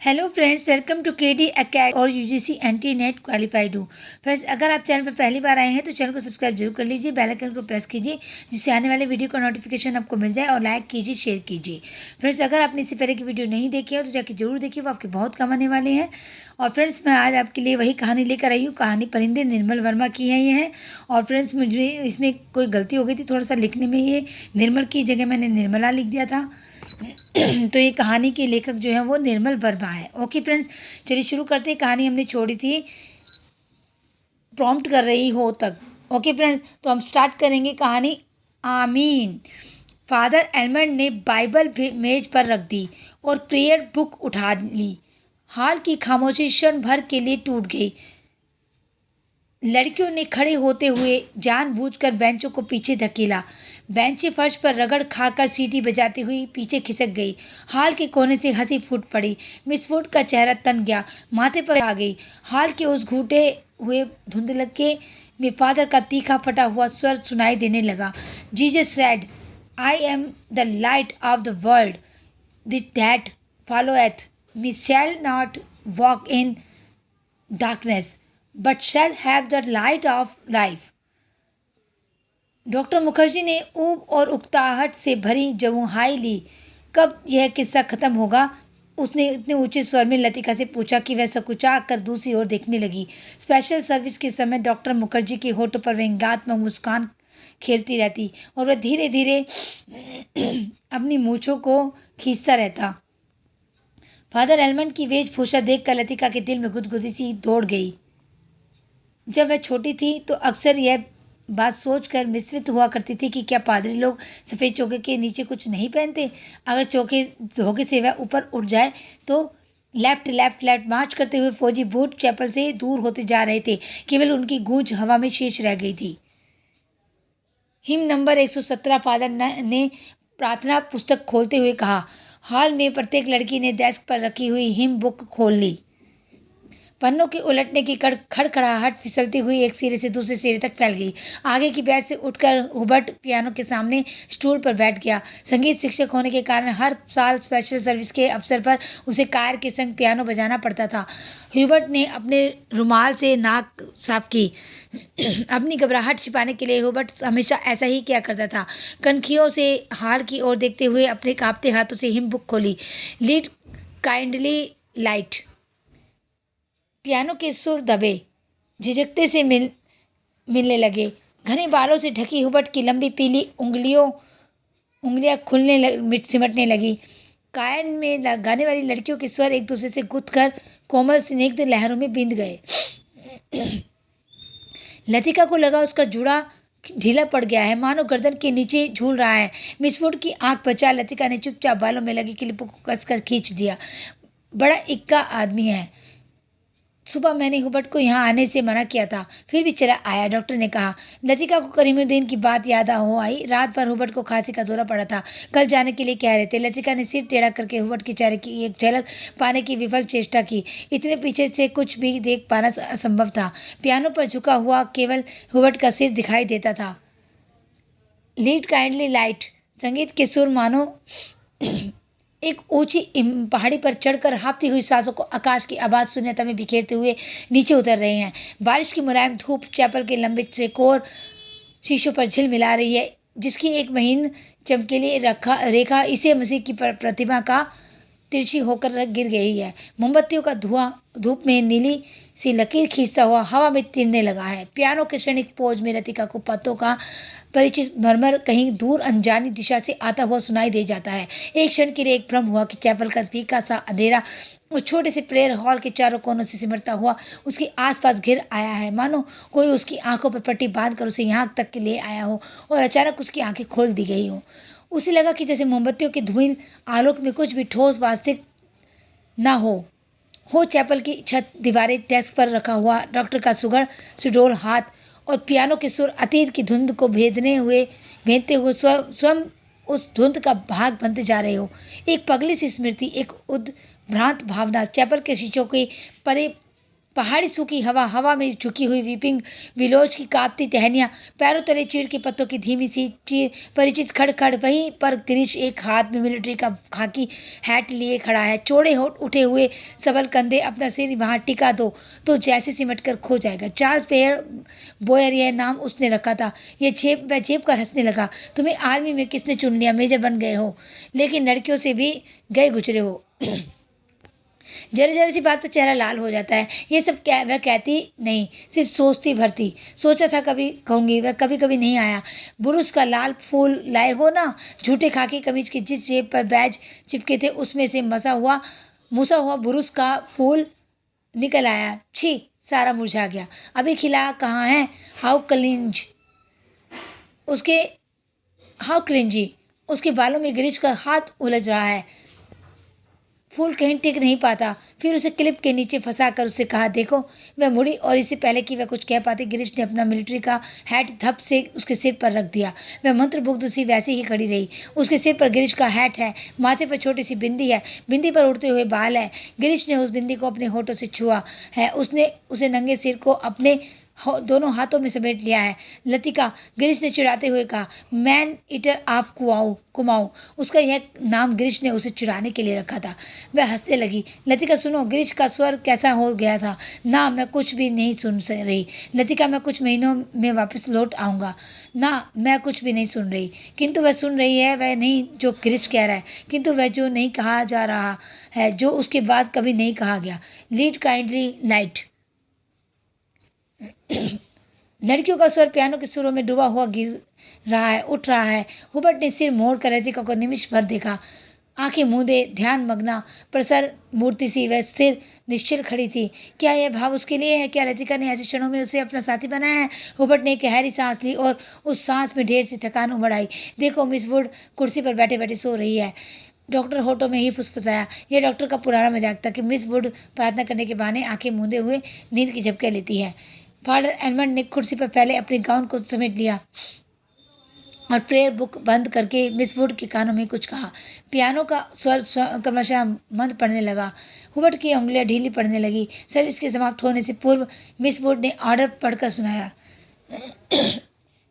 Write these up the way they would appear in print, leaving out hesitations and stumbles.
Hello friends, welcome to KD academy और UGC NTA NET qualified हूँ। Friends, अगर आप चैनल पर पहली बार आए हैं तो चैनल को सब्सक्राइब जरूर कर लीजिए, बेल आइकन को प्रेस कीजिए जिससे आने वाले वीडियो का नोटिफिकेशन आपको मिल जाए और लाइक कीजिए, शेयर कीजिए। फ्रेंड्स, अगर आपने इससे पहले की वीडियो नहीं देखी है तो जाके जरूर देखिए, वो आपके बहुत काम आने वाले हैं। और फ्रेंड्स, मैं आज आपके लिए वही कहानी लेकर आई हूँ। कहानी परिंदे निर्मल वर्मा की है ये है। और फ्रेंड्स, मुझे इसमें कोई गलती हो गई थी थोड़ा सा लिखने में, ये निर्मल की जगह मैंने निर्मला लिख दिया था। तो ये कहानी के लेखक जो है वो निर्मल वर्मा है। ओके फ्रेंड्स, चलिए शुरू करते हैं। कहानी हमने छोड़ी थी प्रॉम्प्ट कर रही हो तक। ओके फ्रेंड्स, तो हम स्टार्ट करेंगे कहानी। आमीन। फादर एलमंड ने बाइबल मेज पर रख दी और प्रेयर बुक उठा ली। हाल की खामोशी क्षण भर के लिए टूट गई। लड़कियों ने खड़े होते हुए जानबूझकर बेंचों को पीछे धकेला। बेंचें फर्श पर रगड़ खाकर सीटी बजाती हुई पीछे खिसक गई। हाल के कोने से हंसी फूट पड़ी। मिस फूड का चेहरा तन गया, माथे पर आ गई। हाल के उस घूटे हुए धुंधलके में फादर का तीखा फटा हुआ स्वर सुनाई देने लगा। Jesus said, I am the light of the world, that followeth me shall not walk in darkness, but shall have the light of life। Doctor Mukherjee ने ऊब और उकताहट से भरी जमुहाई ली। कब यह किस्सा खत्म होगा? उसने इतने ऊंचे स्वर में लतिका से पूछा कि वह सकुचा कर दूसरी ओर देखने लगी। स्पेशल सर्विस के समय डॉक्टर मुखर्जी के होठों पर व्यंग्यात्मक मुस्कान खेलती रहती और वह धीरे धीरे अपनी मूछों को खींचता रहता। फादर एलमंड की वेशभूषा देखकर लतिका के दिल में गुदगुदी सी दौड़ गई। जब वह छोटी थी तो अक्सर यह बात सोचकर विस्मित हुआ करती थी कि क्या पादरी लोग सफ़ेद चोगे के नीचे कुछ नहीं पहनते। अगर चौके धोखे से वह ऊपर उठ जाए तो लेफ्ट लेफ्ट लेफ्ट मार्च करते हुए फौजी बूट चैपल से दूर होते जा रहे थे। केवल उनकी गूंज हवा में शेष रह गई थी। हिम नंबर 117 फादर ने प्रार्थना पुस्तक खोलते हुए कहा। हाल में प्रत्येक लड़की ने डेस्क पर रखी हुई हिम बुक खोल ली। पन्नों के उलटने की खड़खड़ाहट फिसलती हुई एक सिरे से दूसरे सिरे तक फैल गई। आगे की बेंच से उठकर हुबर्ट पियानो के सामने स्टूल पर बैठ गया। संगीत शिक्षक होने के कारण हर साल स्पेशल सर्विस के अवसर पर उसे कार के संग पियानो बजाना पड़ता था। हुबर्ट ने अपने रुमाल से नाक साफ की। अपनी घबराहट छिपाने के लिए हुबर्ट हमेशा ऐसा ही किया करता था। कनखियों से हाल की ओर देखते हुए अपने कांपते हाथों से हिम बुक खोली। Lead kindly light. पियानो के सुर दबे, झिझकते से मिलने लगे। घने बालों से ढकी हुबर्ट की लंबी पीली उंगलियां सिमटने लगी। गायन में गाने वाली लड़कियों के स्वर एक दूसरे से गुथ कर कोमल स्निग्ध लहरों में बिंद गए। लतिका को लगा उसका जूड़ा ढीला पड़ गया है, मानो गर्दन के नीचे झूल रहा है। मिस वुड की आंख बचा लतिका ने चुपचाप बालों में लगी क्लिपों को कसकर खींच दिया। बड़ा इक्का आदमी है। सुबह मैंने हुबर्ट को यहाँ आने से मना किया था, फिर भी चला आया, डॉक्टर ने कहा। लतिका को करीमुद्दीन की बात याद हो आई। रात भर हुबर्ट को खांसी का दौरा पड़ा था, कल जाने के लिए कह रहे थे। लतिका ने सिर टेढ़ा करके हुबर्ट के चेहरे की एक झलक पाने की विफल चेष्टा की। इतने पीछे से कुछ भी देख पाना असंभव था। पियानो पर झुका हुआ केवल हुबर्ट का सिर दिखाई देता था। Lead kindly light. संगीत के सुर मानो एक ऊंची पहाड़ी पर चढ़कर हाँफती हुई सांसों को आकाश की आवाज शून्यता में बिखेरते हुए नीचे उतर रहे हैं। बारिश की मुलायम धूप चैपल के लंबे चौकोर शीशों पर झिलमिला रही है, जिसकी एक महीन चमकीली रेखा ईसा मसीह की प्रतिमा का तिरछी होकर गिर गई है। मोमबत्तियों का धुआं धूप में नीली सी लकीर खींचता हुआ हवा में तिरने लगा है। पियानो के क्षणिक पोज में लतिका को पत्तों का परिचित मरमर कहीं दूर अनजानी दिशा से आता हुआ सुनाई दे जाता है। एक क्षण के लिए एक भ्रम हुआ कि चैपल का फीका सा अंधेरा उस छोटे से प्रेयर हॉल के चारों कोनों से सिमटता हुआ उसके आसपास घिर आया है, मानो कोई उसकी आंखों पर पट्टी बांधकर उसे यहाँ तक के ले आया हो और अचानक उसकी आंखें खोल दी गई हो। उसे लगा कि जैसे मोमबत्तियों के धुंधले आलोक में कुछ भी ठोस वास्तविक ना हो चैपल की छत, दीवारें, डेस्क पर रखा हुआ डॉक्टर का सुडोल हाथ और पियानो के सुर अतीत की धुंध को भेदते हुए स्वयं उस धुंध का भाग बनते जा रहे हो। एक पगली सी स्मृति, एक उद्भ्रांत भावना चैपल के शीशों के परे पहाड़ी सूखी हवा, हवा में झुकी हुई वीपिंग विलोज की कांपती टहनियाँ, पैरों तले चीड़ के पत्तों की धीमी सी चीर, परिचित खड़खड़। वहीं पर गिरीश एक हाथ में मिलिट्री का खाकी हैट लिए खड़ा है, चौड़े होठ उठे हुए सबल कंधे, अपना सिर वहां टिका दो तो जैसे सिमट कर खो जाएगा। चार्ल्स पेयर बोयर यह नाम उसने रखा था। ये वह जेब कर हंसने लगा। तुम्हें आर्मी में किसने चुन लिया? मेजर बन गए हो, लेकिन लड़कियों से भी गए गुजरे हो। जरा जरा सी बात पर चेहरा लाल हो जाता है। ये सब क्या वह कहती नहीं, सिर्फ सोचती भरती। सोचा था कभी कहूंगी, वह कभी कभी नहीं आया। बुरुस का लाल फूल लाए हो ना? झूठे खाकी कमीज की जिस जेब पर बैज चिपके थे उसमें से मुसा हुआ बुरुस का फूल निकल आया। छी, सारा मुरझा गया। अभी खिला कहाँ है? हाउ क्लिंज उसके हाउ क्लिंजी उसके बालों में गिरीश का हाथ उलझ रहा है। फूल कहीं टिक नहीं पाता। फिर उसे क्लिप के नीचे फंसा कर उससे कहा, देखो। वह मुड़ी और इससे पहले कि वह कुछ कह पाती, गिरीश ने अपना मिलिट्री का हैट धप से उसके सिर पर रख दिया। वह मंत्रमुग्ध सी वैसे ही खड़ी रही। उसके सिर पर गिरीश का हैट है, माथे पर छोटी सी बिंदी है, बिंदी पर उड़ते हुए बाल है। गिरीश ने उस बिंदी को अपने होठों से छुआ है। उसने उसे नंगे सिर को अपने दोनों हाथों में समेट लिया है। लतिका, गिरीश ने चिढ़ाते हुए कहा, मैन ईटर ऑफ कुमाऊं। उसका यह नाम गिरीश ने उसे चिढ़ाने के लिए रखा था। वह हंसने लगी। लतिका, सुनो। गिरीश का स्वर कैसा हो गया था। ना, मैं कुछ भी नहीं सुन रही। लतिका, मैं कुछ महीनों में वापस लौट आऊँगा। ना, मैं कुछ भी नहीं सुन रही। किंतु वह सुन रही है, वह नहीं जो गिरीश कह रहा है, किंतु वह जो नहीं कहा जा रहा है, जो उसके बाद कभी नहीं कहा गया। Lead kindly light. लड़कियों का स्वर पियानो के सुरों में डूबा हुआ गिर रहा है, उठ रहा है। हुबर्ट ने सिर मोड़ कर लतिका को निमिष भर देखा। आंखें मूंदे, ध्यान मग्ना, प्रसर मूर्ति सी वह स्थिर निश्चल खड़ी थी। क्या यह भाव उसके लिए है? क्या लतिका ने ऐसे क्षणों में उसे अपना साथी बनाया है? हुबर्ट ने एक गहरी सांस ली और उस सांस में ढेर सी थकान उमड़ आई। देखो, मिस वुड कुर्सी पर बैठे बैठे सो रही है। डॉक्टर होटो में ही फुसफुसाया। यह डॉक्टर का पुराना मजाक था कि मिस वुड प्रार्थना करने के बहाने आंखें मूंदे हुए नींद की झपकियां लेती है। फादर एडमंड ने कुर्सी पर फैले अपने गाउन को समेट लिया और प्रेयर बुक बंद करके मिस वुड के कानों में कुछ कहा। पियानो का स्वर क्रमशः मंद पड़ने लगा। हुबर्ट की उंगलियां ढीली पड़ने लगी। सर्विस के समाप्त होने से पूर्व मिस वुड ने ऑर्डर पढ़कर सुनाया।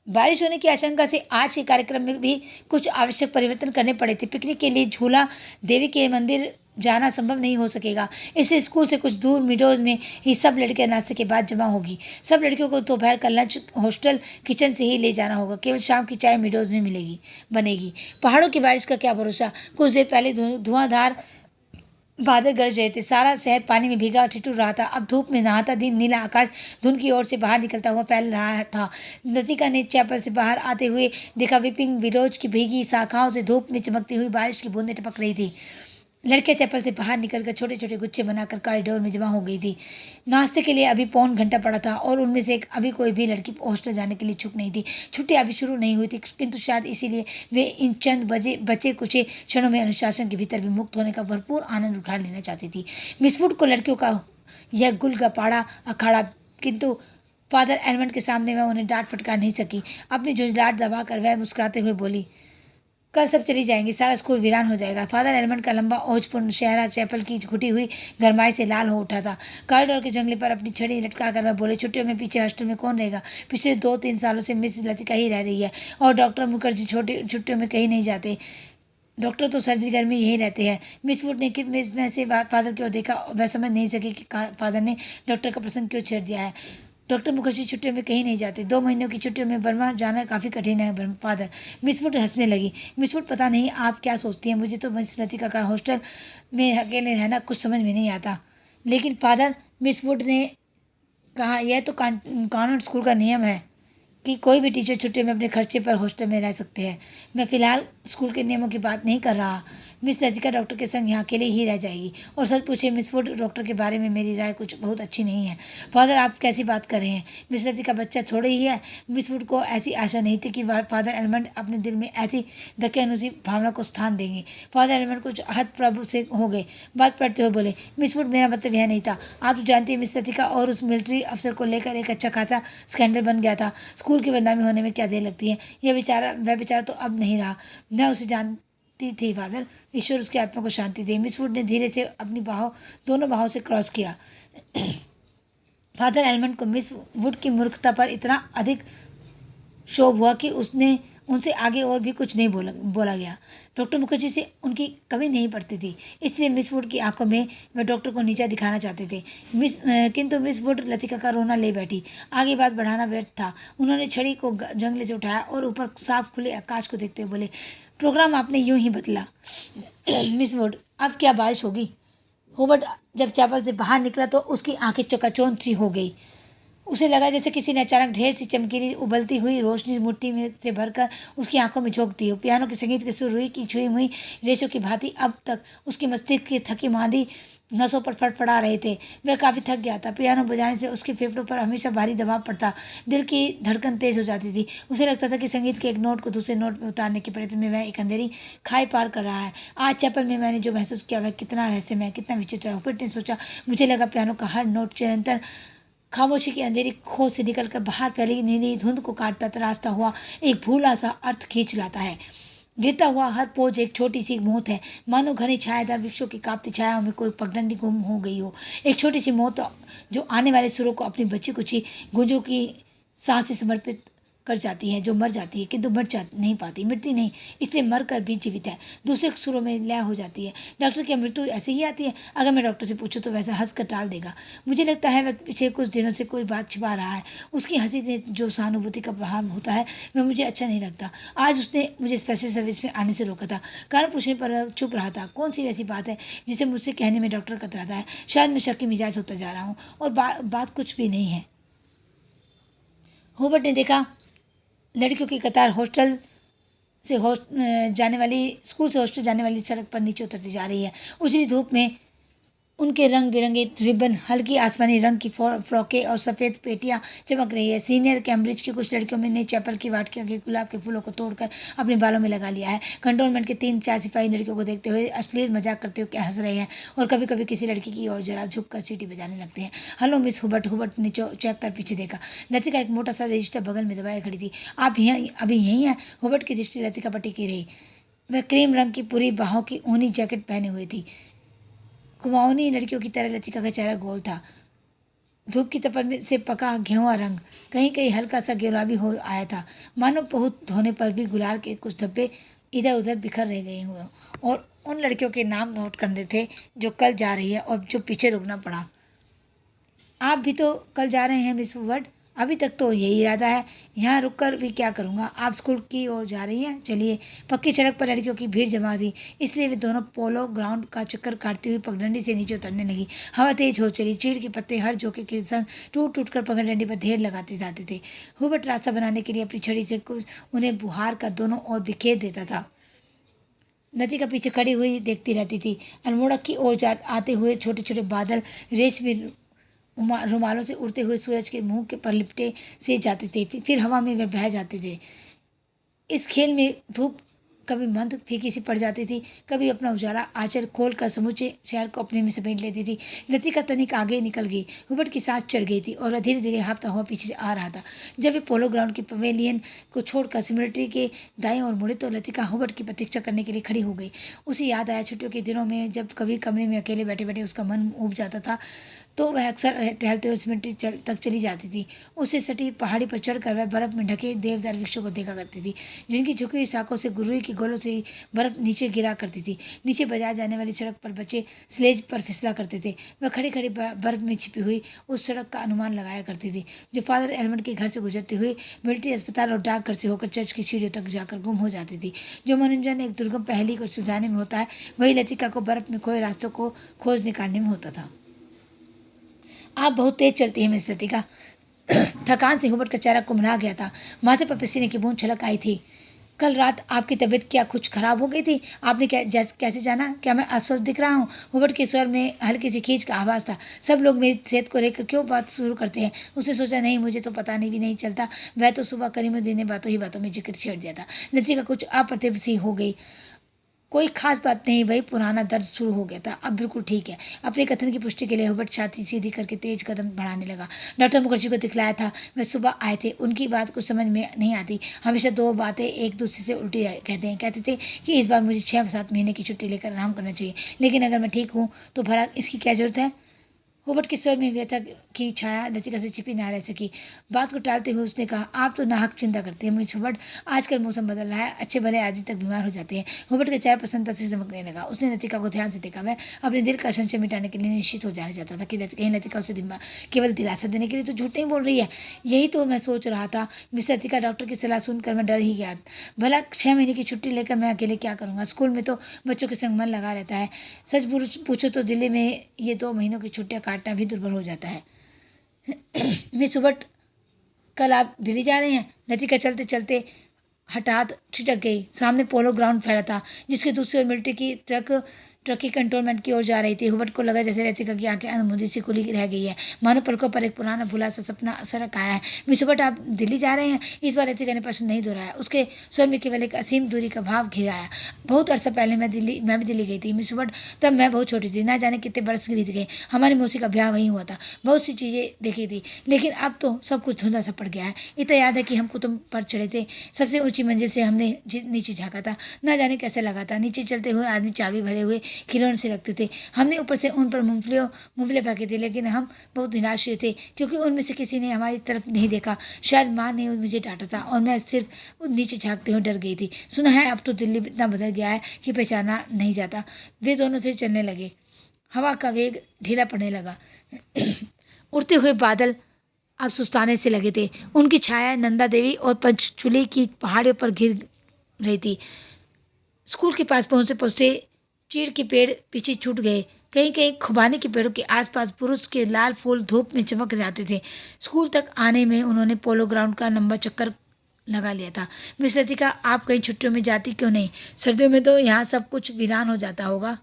बारिश होने की आशंका से आज के कार्यक्रम में भी कुछ आवश्यक परिवर्तन करने पड़े थे। पिकनिक के लिए झूला देवी के मंदिर जाना संभव नहीं हो सकेगा। इससे स्कूल से कुछ दूर मिडोज में ही सब लड़कियां नाश्ते के बाद जमा होगी। सब लड़कियों को दोपहर का लंच हॉस्टल किचन से ही ले जाना होगा। केवल शाम की चाय मिडोज में बनेगी। पहाड़ों की बारिश का क्या भरोसा। कुछ देर पहले धुआंधार बादल गरज रहे थे। सारा शहर पानी में भीगा ठिठुर रहा था। अब धूप में नहाता दिन नीला आकाश धुंध की ओर से बाहर निकलता हुआ फैल रहा था। लतिका ने चैपल से बाहर आते हुए देखा, विपिंग विलोज की भीगी शाखाओं से धूप में चमकती हुई बारिश की बूंदें टपक रही थी। लड़कियां चैपल से बाहर निकलकर छोटे छोटे गुच्छे बनाकर कॉरिडोर में जमा हो गई थी। नाश्ते के लिए अभी पौन घंटा पड़ा था और उनमें से अभी कोई भी लड़की हॉस्टल जाने के लिए इच्छुक नहीं थी। छुट्टी अभी शुरू नहीं हुई थी, किंतु शायद इसीलिए वे इन चंद बचे कुछ क्षणों में अनुशासन के भीतर भी मुक्त होने का भरपूर आनंद उठा लेना चाहती थी। मिस वुड को लड़कियों का यह गुलगपाड़ा अखाड़ा, किंतु फादर एडमंड के सामने वह उन्हें डांट फटकार नहीं सकी। अपनी झुंझलाहट दबाकर वह मुस्कुराते हुए बोली, कल सब चली जाएंगी, सारा स्कूल वीरान हो जाएगा। फादर एडमंड का लंबा ओजपूर्ण चेहरा चैपल की घुटी हुई गरमाई से लाल हो उठा था। कॉरिडोर के जंगले पर अपनी छड़ी लटका कर वह बोले, छुट्टियों में पीछे हॉस्टल में कौन रहेगा? पिछले 2-3 सालों से मिस लतिका ही रह रही है और डॉक्टर मुखर्जी छोटी छुट्टियों में कहीं नहीं जाते। डॉक्टर तो सर्दी गर्मी यहीं रहते हैं। मिस वुड ने मिस में से फादर की ओर देखा। वह समझ नहीं सकी कि फादर ने डॉक्टर का प्रसंग क्यों छेड़ दिया है। डॉक्टर मुखर्जी छुट्टियों में कहीं नहीं जाते। 2 महीनों की छुट्टियों में बर्मा जाना काफ़ी कठिन है फादर। मिस वुड हंसने लगी। मिस वुड, पता नहीं आप क्या सोचती हैं, मुझे तो मिस लतिका का हॉस्टल में अकेले रहना कुछ समझ में नहीं आता। लेकिन फादर, मिस वुड ने कहा, यह तो कॉन्वेंट स्कूल का नियम है कि कोई भी टीचर छुट्टी में अपने खर्चे पर हॉस्टल में रह सकते हैं। मैं फ़िलहाल स्कूल के नियमों की बात नहीं कर रहा। मिस लतिका डॉक्टर के संग यहाँ अकेले ही रह जाएगी। और सच पूछे मिस वुड, डॉक्टर के बारे में मेरी राय कुछ बहुत अच्छी नहीं है। फादर, आप कैसी बात कर रहे हैं? मिस लतिका बच्चा थोड़े ही है। मिस वुड को ऐसी आशा नहीं थी कि फादर एडमंड अपने दिल में ऐसी दकियानुसी भावना को स्थान देंगे। फादर एडमंड कुछ हद प्रभु से हो गए। बात पढ़ते हुए बोले, मिस वुड, मेरा मतलब यह नहीं था। आप तो जानती हैं मिस लतिका और उस मिलिट्री अफसर को लेकर एक अच्छा खासा स्कैंडल बन गया था। स्कूल की बदनामी होने में क्या देर लगती है? वह बेचारा तो अब नहीं रहा। मैं उसे जानती थी फादर। ईश्वर उसकी आत्मा को शांति दे। मिस वुड ने धीरे से अपनी दोनों बाहों से क्रॉस किया। फादर एलमंड को मिस वुड की मूर्खता पर इतना अधिक क्षोभ हुआ कि उसने उनसे आगे और भी कुछ नहीं बोला गया। डॉक्टर मुखर्जी से उनकी कभी नहीं पड़ती थी, इसलिए मिस वुड की आंखों में वे डॉक्टर को नीचा दिखाना चाहते थे। किंतु मिस वुड लतिका का रोना ले बैठी। आगे बात बढ़ाना व्यर्थ था। उन्होंने छड़ी को जंगले से उठाया और ऊपर साफ खुले आकाश को देखते हुए बोले, प्रोग्राम आपने यूं ही बदला। मिस वुड, अब क्या बारिश होगी? हुबर्ट जब चैपल से बाहर निकला तो उसकी आंखें चकाचौंध सी हो गई। उसे लगा जैसे किसी ने अचानक ढेर सी चमकीली उबलती हुई रोशनी मुट्ठी में से भरकर उसकी आंखों में झोंक दी हो। पियानो के संगीत के सुर रुई की छुई हुई रेशों की भांति अब तक उसकी मस्तिष्क की थकी मांदी नसों पर फड़फड़ा रहे थे। वह काफ़ी थक गया था। पियानो बजाने से उसके फेफड़ों पर हमेशा भारी दबाव पड़ता, दिल की धड़कन तेज हो जाती थी। उसे लगता था कि संगीत के एक नोट को दूसरे नोट में उतारने के प्रयत्न में वह एक अंधेरी खाई पार कर रहा है। आज चैपल में मैंने जो महसूस किया वह कितना रहस्यमय, कितना विचित्र है। हुबर्ट ने सोचा, मुझे लगा पियानो का हर नोट चिरंतन खामोशी की अंधेरी खोज से निकलकर बाहर फैली नीली धुंध को काटता तराशता हुआ एक भूला सा अर्थ खींच लाता है। गिरता हुआ हर पोज एक छोटी सी मौत है, मानो घनी छायादार वृक्षों की कांपती छायाओं में कोई पगडंडी गुम हो गई हो। एक छोटी सी मौत जो आने वाले सुरों को अपनी बची कुची गूंजों की सांस से समर्पित कर जाती है, जो मर जाती है किंतु नहीं पाती, मिटती नहीं, इसलिए मर कर भी जीवित है, दूसरे सुरों में लय हो जाती है। डॉक्टर की मृत्यु ऐसे ही आती है? अगर मैं डॉक्टर से पूछूं तो वैसा हंस कर टाल देगा। मुझे लगता है वह पिछले कुछ दिनों से कोई बात छिपा रहा है। उसकी हंसी में जो सहानुभूति का भाव होता है वह मुझे अच्छा नहीं लगता। आज उसने मुझे स्पेशल सर्विस में आने से रोका था। कारण पूछने पर वह चुप रहा था। कौन सी ऐसी बात है जिसे मुझसे कहने में डॉक्टर कतराता है? शायद मैं शक की मिजाज होता जा रहा हूँ और बात कुछ भी नहीं है। हुबर्ट ने देखा लड़कियों की कतार स्कूल से हॉस्टल जाने वाली सड़क पर नीचे उतरती जा रही है। उजली धूप में उनके रंग बिरंगे रिबन, हल्की आसमानी रंग की फ्रॉकें और सफ़ेद पेटियां चमक रही है। सीनियर कैम्ब्रिज की कुछ लड़कियों ने चैपल की वाटिका के गुलाब के फूलों को तोड़कर अपने बालों में लगा लिया है। कंटोनमेंट के 3-4 सिपाही लड़कियों को देखते हुए अश्लील मजाक करते हुए हंस रहे हैं और कभी कभी किसी लड़की की ओर जरा झुक कर सीटी बजाने लगते हैं। Hello miss Hubert. हुबर्ट ने चेक कर पीछे देखा। लतिका एक मोटा सा रजिस्टर बगल में दबाए खड़ी थी। आप अभी यहीं हैं? हुबर्ट की दृष्टि लतिका पर टिकी रही। वह क्रीम रंग की पूरी बाहों की ऊनी जैकेट पहने हुए थी। कुमाऊनी लड़कियों की तरह लतिका का चेहरा गोल था। धूप की तपन में से पका गेहुआ रंग कहीं कहीं हल्का सा गुलाबी हो आया था, मानो बहुत धोने पर भी गुलाल के कुछ धब्बे इधर उधर बिखर रह गए हुए। और उन लड़कियों के नाम नोट करने थे जो कल जा रही है और जो पीछे रुकना पड़ा। आप भी तो कल जा रहे हैं मिस वुड? अभी तक तो यही इरादा है। यहाँ रुककर भी क्या करूँगा? आप स्कूल की ओर जा रही हैं? चलिए। पक्की सड़क पर लड़कियों की भीड़ जमा थी, इसलिए वे दोनों पोलो ग्राउंड का चक्कर काटती हुई पगडंडी से नीचे उतरने लगी। हवा तेज हो चली। चीड़ के पत्ते हर झोंके के संग टूट टूट कर पगडंडी पर ढेर लगाते जाते थे। हुबर्ट रास्ता बनाने के लिए अपनी छड़ी से कुछ उन्हें बुहार कर दोनों ओर बिखेर देता था। लतिका पीछे खड़ी हुई देखती रहती थी। अल्मोड़ा की ओर आते हुए छोटे छोटे बादल रेशमी रुमालों से उड़ते हुए सूरज के मुंह के पर लिपटे से जाते थे, फिर हवा में वे बह जाते थे। इस खेल में धूप कभी मंद फीकी सी पड़ जाती थी, कभी अपना उजाला आंचल खोल कर समूचे शहर को अपने में समेट लेती थी। लतिका तनिक आगे निकल गई। हुबर्ट की सांस चढ़ गई थी और धीरे धीरे हाँफता हुआ पीछे से आ रहा था। जब वे पोलो ग्राउंड के पवेलियन को छोड़कर सिमरिटी के दाएं ओर मुड़े तो लतिका हुबर्ट की प्रतीक्षा करने के लिए खड़ी हो गई। उसे याद आया छुट्टियों के दिनों में जब कभी कमरे में अकेले बैठे बैठे उसका मन ऊब जाता था तो वह अक्सर टहलते हुए सिमरिटी तक चली जाती थी। उससे सटी पहाड़ी पर चढ़कर वह बर्फ में ढके देवदार वृक्षों को देखा करती थी, जिनकी झुकी हुई शाखों से गुरुई की गोलों से बर्फ नीचे गिरा करती थी। नीचे बजाए जाने वाली सड़क पर बच्चे स्लेज पर फिसला करते थे। वह खड़ी खड़ी बर्फ में छिपी हुई उस सड़क का अनुमान लगाया करती थी जो फादर एलमंड के घर से गुजरती हुई मिलिट्री अस्पताल और डाकघर से होकर चर्च की सीढ़ियों तक जाकर गुम हो जाती थी। जो मनोरंजन एक दुर्गम पहेली को सुलझाने में होता है, वही लतिका को बर्फ में खोए रास्तों को खोज निकालने में होता था। आप बहुत तेज चलती हैं मिस लतिका। थकान से हुबर्ट का चेहरा कुमला गया था। माथे पर पसीने की बूंद छलक आई थी। कल रात आपकी तबीयत क्या कुछ खराब हो गई थी? आपने कैसे जाना? क्या मैं अस्वस्थ दिख रहा हूँ? हुबर्ट के स्वर में हल्की सी खींच का आवाज़ था। सब लोग मेरी सेहत को लेकर क्यों बात शुरू करते हैं? उसने सोचा, नहीं, मुझे तो पता नहीं भी नहीं चलता। वह तो सुबह करीमुद्दीन ने बातों ही बातों में जिक्र छेड़ दिया था। लतिका कुछ अप्रतिभ सी हो गई। कोई खास बात नहीं, वही पुराना दर्द शुरू हो गया था। अब बिल्कुल ठीक है। अपने कथन की पुष्टि के लिए हुबर्ट छाती सीधी करके तेज कदम बढ़ाने लगा। डॉक्टर मुखर्जी को दिखलाया था, वह सुबह आए थे। उनकी बात कुछ समझ में नहीं आती। हमेशा दो बातें एक दूसरे से उल्टी कहते हैं। कहते थे कि इस बार मुझे 6-7 महीने की छुट्टी लेकर आराम करना चाहिए, लेकिन अगर मैं ठीक हूँ तो भला इसकी क्या जरूरत है? हुबर्ट के स्वर में व्यथा की छाया लतिका से छिपी ना रह सकी। बात को टालते हुए उसने कहा, आप तो नाहक चिंता करते हैं मिस हुबर्ट, आजकल मौसम बदल रहा है, अच्छे भले आदमी तक बीमार हो जाते हैं। हुबर्ट का चेहरा प्रसन्नता से चमकने लगा। उसने लतिका को ध्यान से देखा। वह अपने दिल का संशय मिटाने के लिए निश्चित हो जाना चाहता था कि कहीं लतिका उसे केवल दिलासा देने के लिए तो झूठ नहीं बोल रही है। यही तो मैं सोच रहा था मिस लतिका, डॉक्टर की सलाह सुनकर मैं डर ही गया। भला 6 महीने की छुट्टी लेकर मैं अकेले क्या करूँगा? स्कूल में तो बच्चों के संग मन लगा रहता है। सच पूछो तो दिल्ली में ये 2 महीनों की छुट्टियां काटना भी दुर्बल हो जाता है। मिस हुबर्ट, कल आप दिल्ली जा रहे हैं? लतिका चलते चलते हठात ठिठक गई। सामने पोलो ग्राउंड फैला था, जिसके दूसरी ओर मिलिट्री की ट्रक की कंटोनमेंट की ओर जा रही थी। हुबर्ट को लगा जैसे लतिका की आंखें अंधमुंदी सी खुली रह गई है, मानो पलकों पर एक पुराना भुला सा सपना सरक आया है। मिस हुबर्ट, आप दिल्ली जा रहे हैं? इस बार लतिका ने प्रश्न नहीं दोहराया। उसके स्वर में केवल एक असीम दूरी का भाव घिराया। बहुत अरसा पहले मैं भी दिल्ली गई थी मिस हुबर्ट, तब मैं बहुत छोटी थी। ना जाने कितने बरस बीत गए। हमारी मौसी का ब्याह वहीं हुआ था, बहुत सी चीज़ें देखी थी, लेकिन अब तो सब कुछ धुंधला सा पड़ गया है। इतना याद है कि हम कुतुब पर चढ़े थे, सबसे ऊंची मंजिल से हमने नीचे झाँका था। ना जाने कैसे लगा था। नीचे चलते हुए आदमी चाबी भरे हुए खिलौने से लगते थे। हमने ऊपर से उन पर मूंगफली फेंके थे, लेकिन हम बहुत निराश हुए थे क्योंकि उनमें से किसी ने हमारी तरफ नहीं देखा। शायद माँ ने मुझे डांटा था और मैं सिर्फ नीचे झाँकते हुए डर गई थी। सुना है अब तो दिल्ली इतना बदल गया है कि पहचाना नहीं जाता। वे दोनों फिर चलने लगे। हवा का वेग ढीला पड़ने लगा। उड़ते हुए बादल अब सुस्ताने से लगे थे। उनकी छाया नंदा देवी और पंचचूली की पहाड़ियों पर घिर रही थी। स्कूल के पास पहुंचते पहुंचते चीड़ के पेड़ पीछे छूट गए। कहीं कहीं खुबानी के पेड़ों के आसपास पुरुष के लाल फूल धूप में चमक जाते थे। स्कूल तक आने में उन्होंने पोलो ग्राउंड का लंबा चक्कर लगा लिया था। मिस लतिका, आप कहीं छुट्टियों में जाती क्यों नहीं? सर्दियों में तो यहाँ सब कुछ वीरान हो जाता होगा।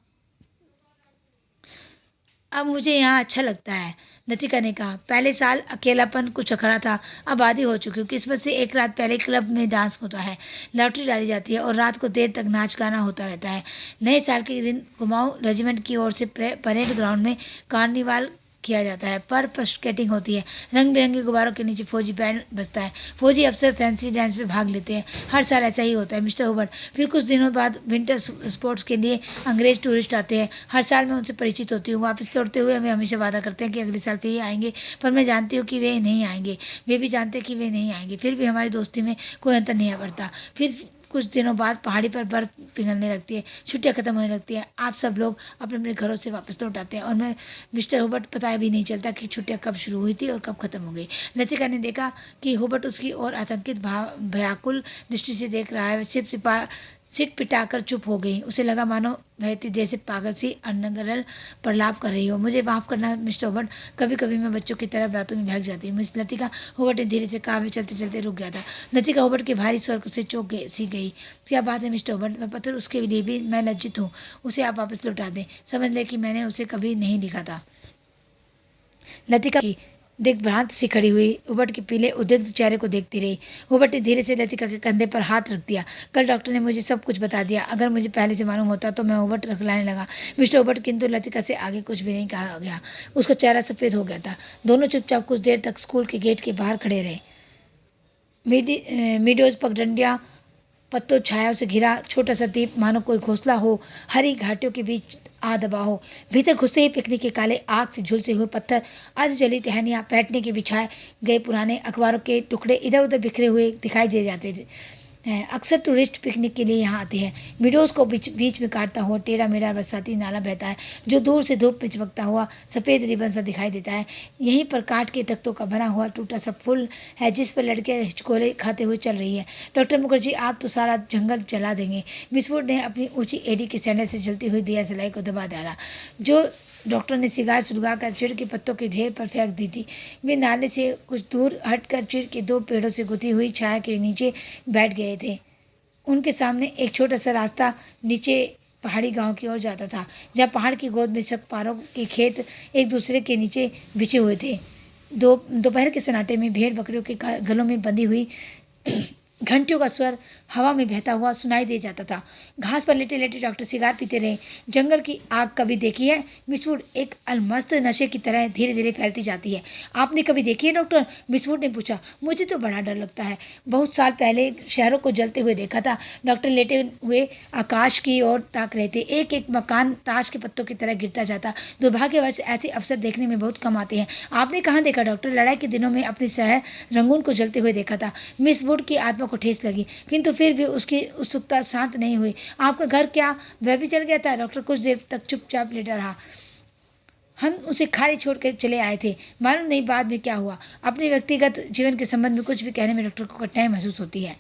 अब मुझे यहाँ अच्छा लगता है, लतिका ने कहा। पहले साल अकेलापन कुछ अखरा था, अब आदी हो चुकी हूँ। किस्मत से एक रात पहले क्लब में डांस होता है, लॉटरी डाली जाती है और रात को देर तक नाच गाना होता रहता है। नए साल के दिन कुमाऊं रेजिमेंट की ओर से परेड ग्राउंड में कार्निवाल किया जाता है। पर स्केटिंग होती है, रंग बिरंगे गुब्बारों के नीचे फौजी बैंड बजता है। फौजी अफसर फैंसी डांस में भाग लेते हैं। हर साल ऐसा ही होता है मिस्टर हुबर्ट। फिर कुछ दिनों बाद विंटर स्पोर्ट्स के लिए अंग्रेज टूरिस्ट आते हैं। हर साल मैं उनसे परिचित होती हूँ। वापस लौटते हुए वे हमेशा वादा करते हैं कि अगले साल फिर ही आएंगे, पर मैं जानती हूँ कि वे नहीं आएंगे। वे भी जानते हैं कि वे नहीं आएंगे, फिर भी हमारी दोस्ती में कोई अंतर नहीं पड़ता। फिर कुछ दिनों बाद पहाड़ी पर बर्फ पिघलने लगती है, छुट्टियां खत्म होने लगती है, आप सब लोग अपने अपने घरों से वापस लौट आते हैं और मैं मिस्टर हुबर्ट पता भी नहीं चलता कि छुट्टियां कब शुरू हुई थी और कब खत्म हो गई। लतिका ने देखा कि हुबर्ट उसकी ओर आतंकित भयाकुल दृष्टि से देख रहा है। सिट पिटाकर चुप हो गई। उसे लगा मानो वह इतनी देर से पागल सी अनगरल प्रलाप कर रही हो। मुझे माफ़ करना मिस्टर हुबर्ट, कभी कभी मैं बच्चों की तरह बातों में बहक जाती हूँ। मिस लतिका, हुबर्ट ने धीरे से कहा। वे चलते चलते रुक गया था। लतिका हुबर्ट के भारी स्वर से चौंक गई। क्या बात है मिस्टर हुबर्ट, मैं पत्थर उसके लिए भी मैं लज्जित हूँ। उसे आप वापस लौटा दें। समझ लें कि मैंने उसे कभी नहीं लिखा था। लतिका की दिग्भ्रांत सी खड़ी हुई हुबर्ट के पीले उद्विग्न चेहरे को देखती रही। हुबर्ट ने धीरे से लतिका के कंधे पर हाथ रख दिया। कल डॉक्टर ने मुझे सब कुछ बता दिया। अगर मुझे पहले से मालूम होता तो मैं हुबर्ट रखलाने लगा मिस्टर हुबर्ट, किंतु लतिका से आगे कुछ भी नहीं कहा गया। उसका चेहरा सफ़ेद हो गया था। दोनों चुपचाप कुछ देर तक स्कूल के गेट के बाहर खड़े रहे। मीडोज पगडंडियाँ पत्तों छायाओं से घिरा छोटा सा द्वीप, मानो कोई घोंसला हो, हरी घाटियों के बीच आ दबा हो। भीतर घुसते ही पिकनिक के काले आग से झुलसे हुए पत्थर, आज जली टहनियाँ, बैठने के बिछाए गए पुराने अखबारों के टुकड़े इधर उधर बिखरे हुए दिखाई दे जाते थे। अक्सर टूरिस्ट पिकनिक के लिए यहाँ आते हैं। मिडोज को बीच में काटता हुआ टेढ़ा मेढ़ा बरसाती नाला बहता है, जो दूर से धूप में चमकता हुआ सफ़ेद रिबन सा दिखाई देता है। यहीं पर काट के तख्तों का बना हुआ टूटा सा पुल है, जिस पर लड़कियाँ हिचकोले खाते हुए चल रही है। डॉक्टर मुखर्जी, आप तो सारा जंगल जला देंगे। मिस वुड ने अपनी ऊंची एडी के सैंडल से जलती हुई दिया सलाई को दबा डाला, जो डॉक्टर ने सिगार सुलगाकर चिड़ के पत्तों के ढेर पर फेंक दी थी। वे नाले से कुछ दूर हटकर चिड़ के 2 पेड़ों से गुथी हुई छाया के नीचे बैठ गए थे। उनके सामने एक छोटा सा रास्ता नीचे पहाड़ी गांव की ओर जाता था, जहाँ पहाड़ की गोद में शकपारों के खेत एक दूसरे के नीचे बिछे हुए थे। दोपहर के सन्नाटे में भेड़ बकरियों के गलों में बंधी हुई घंटियों का स्वर हवा में बहता हुआ सुनाई दे जाता था। घास पर लेटे लेटे डॉक्टर सिगार पीते रहे। जंगल की आग कभी देखी है मिसवुड? एक अलमस्त नशे की तरह धीरे धीरे फैलती जाती है। आपने कभी देखी है डॉक्टर? मिसवुड ने पूछा। मुझे तो बड़ा डर लगता है। बहुत साल पहले शहरों को जलते हुए देखा था। डॉक्टर लेटे हुए आकाश की ओर ताक रहे थे। एक एक मकान ताश के पत्तों की तरह गिरता जाता। दुर्भाग्यवश ऐसे अवसर देखने में बहुत कम आते हैं। आपने कहाँ देखा डॉक्टर? लड़ाई के दिनों में अपने शहर रंगून को जलते हुए देखा था। मिस वुड की आत्मा को ठेस लगी, किंतु फिर भी उसकी उत्सुकता शांत नहीं हुई। आपका घर क्या वह भी जल गया था? डॉक्टर कुछ देर तक चुपचाप लेटा रहा। हम उसे खाली छोड़ कर चले आए थे, मालूम नहीं बाद में क्या हुआ। अपने व्यक्तिगत जीवन के संबंध में कुछ भी कहने में डॉक्टर को कठिनाई महसूस होती है।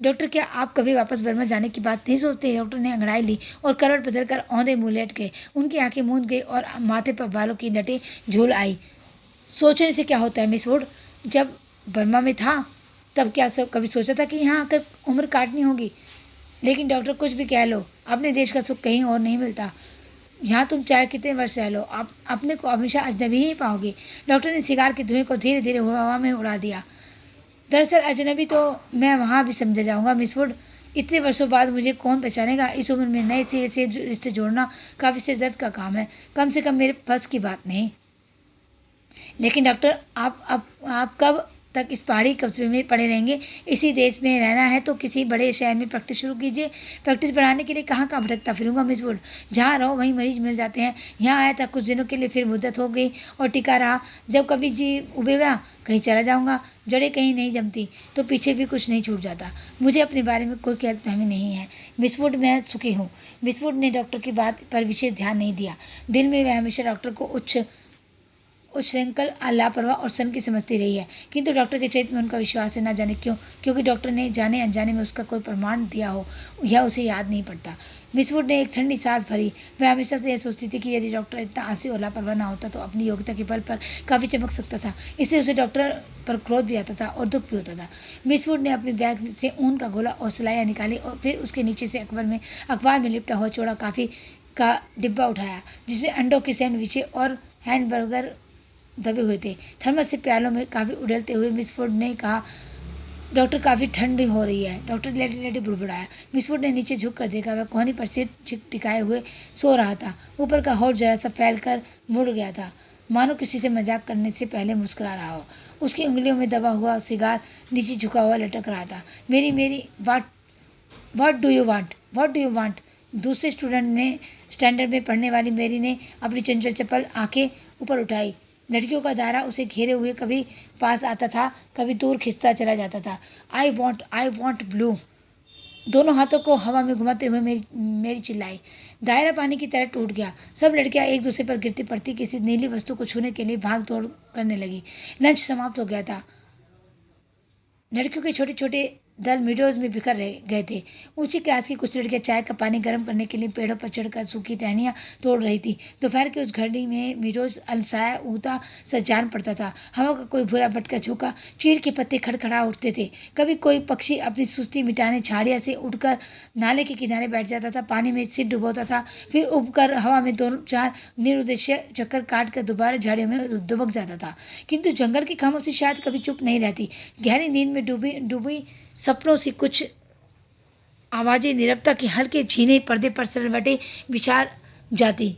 डॉक्टर, क्या आप कभी वापस बर्मा जाने की बात नहीं सोचते? डॉक्टर ने अंगड़ाई ली और करवट बदल कर औंधे मुंह लेट गए। उनकी आंखें मूंद गई और माथे पर बालों की नटें झूल आई। सोचने से क्या होता है मिस वुड? जब बर्मा में था तब क्या सब कभी सोचा था कि यहाँ आकर उम्र काटनी होगी? लेकिन डॉक्टर, कुछ भी कह लो, अपने देश का सुख कहीं और नहीं मिलता। यहाँ तुम चाहे कितने वर्ष रह लो, आप अपने को हमेशा अजनबी ही पाओगे। डॉक्टर ने सिगार के धुएं को धीरे धीरे हवा में उड़ा दिया। दरअसल अजनबी तो मैं वहाँ भी समझा जाऊँगा मिस वुड। इतने वर्षों बाद मुझे कौन पहचानेगा? इस उम्र में नए सिरे से रिश्ते जोड़ना काफ़ी सिरदर्द का काम है। कम से कम मेरे बस की बात नहीं। लेकिन डॉक्टर, आप कब तक इस पहाड़ी कस्बे में पड़े रहेंगे? इसी देश में रहना है तो किसी बड़े शहर में प्रैक्टिस शुरू कीजिए। प्रैक्टिस बढ़ाने के लिए कहाँ कहाँ भटकता फिरूंगा मिस वुड? जहाँ रहो वहीं मरीज मिल जाते हैं। यहाँ आया था कुछ दिनों के लिए, फिर मुद्दत हो गई और टिका रहा। जब कभी जी उबेगा कहीं चला जाऊँगा। जड़ें कहीं नहीं जमती तो पीछे भी कुछ नहीं छूट जाता। मुझे अपने बारे में कोई गलतफहमी नहीं है मिस वुड, मैं सुखी हूँ। मिस वुड ने डॉक्टर की बात पर विशेष ध्यान नहीं दिया। दिल में वह हमेशा डॉक्टर को उच्छृंखल, लापरवाह और सन की समझती रही है। किंतु डॉक्टर के चरित्र में उनका विश्वास है, ना जाने क्यों। क्योंकि डॉक्टर ने जाने अनजाने में उसका कोई प्रमाण दिया हो, यह उसे याद नहीं पड़ता। मिस वुड ने एक ठंडी सांस भरी। वह हमेशा से यह सोचती थी कि यदि डॉक्टर इतना आलसी और लापरवाह ना होता तो अपनी योग्यता के बल पर काफ़ी चमक सकता था। इससे उसे डॉक्टर पर क्रोध भी आता था और दुख भी होता था। मिस वुड ने अपने बैग से ऊन का गोला और सिलाइयाँ निकाली और फिर उसके नीचे से अखबार में लिपटा हुआ चौड़ा काफ़ी का डिब्बा उठाया, जिसमें अंडों के सैंडविचें और हैंडबर्गर दबे हुए थे। थर्मस से प्यालों में काफ़ी उड़लते हुए मिस फुड ने कहा, डॉक्टर काफ़ी ठंडी हो रही है। डॉक्टर लेटे लेटे बुड़बुड़ाया। मिस फुड ने नीचे झुक कर देखा। वह कोहनी पर सिर टिकाए हुए सो रहा था। ऊपर का होठ जरा सा फैल कर मुड़ गया था, मानो किसी से मजाक करने से पहले मुस्कुरा रहा हो। उसकी उंगलियों में दबा हुआ सिगार नीचे झुका हुआ लटक रहा था। मेरी मेरी वाट व्हाट डू यू वांट? दूसरे स्टैंडर्ड में पढ़ने वाली मेरी ने अपनी चंचल चपल आंखें ऊपर उठाई। लड़कियों का दायरा उसे घेरे हुए कभी पास आता था, कभी दूर खिंचता चला जाता था। I want blue. दोनों हाथों को हवा में घुमाते हुए मेरी चिल्लाई। दायरा पानी की तरह टूट गया। सब लड़कियां एक दूसरे पर गिरती पड़ती किसी नीली वस्तु को छूने के लिए भाग दौड़ करने लगी। लंच समाप्त हो गया था। लड़कियों के छोटे छोटे दल मीडोज में बिखर रह गए थे। ऊंची क्लास की कुछ लड़कियां चाय का पानी गर्म करने के लिए पेड़ों पर चढ़कर सूखी टहनियाँ तोड़ रही थी। दोपहर की उस घड़ी में मीडोज अलसाया ऊता सा जान पड़ता था। हवा का कोई भूरा भटका झोंका, चीड़ के पत्ते खड़खड़ा उठते थे। कभी कोई पक्षी अपनी सुस्ती मिटाने झाड़िया से उठकर नाले के किनारे बैठ जाता था, पानी में सिर डुबोता था, फिर उबकर हवा में 2-4 निरुद्देश्य चक्कर काट कर दोबारा झाड़ियों में दुबक जाता था। किंतु जंगल की खामोशी शायद कभी चुप नहीं रहती। गहरी नींद में डूबी सपनों से कुछ आवाजें नीरवता के हल्के झीने पर्दे पर सलवटे विचार जाती।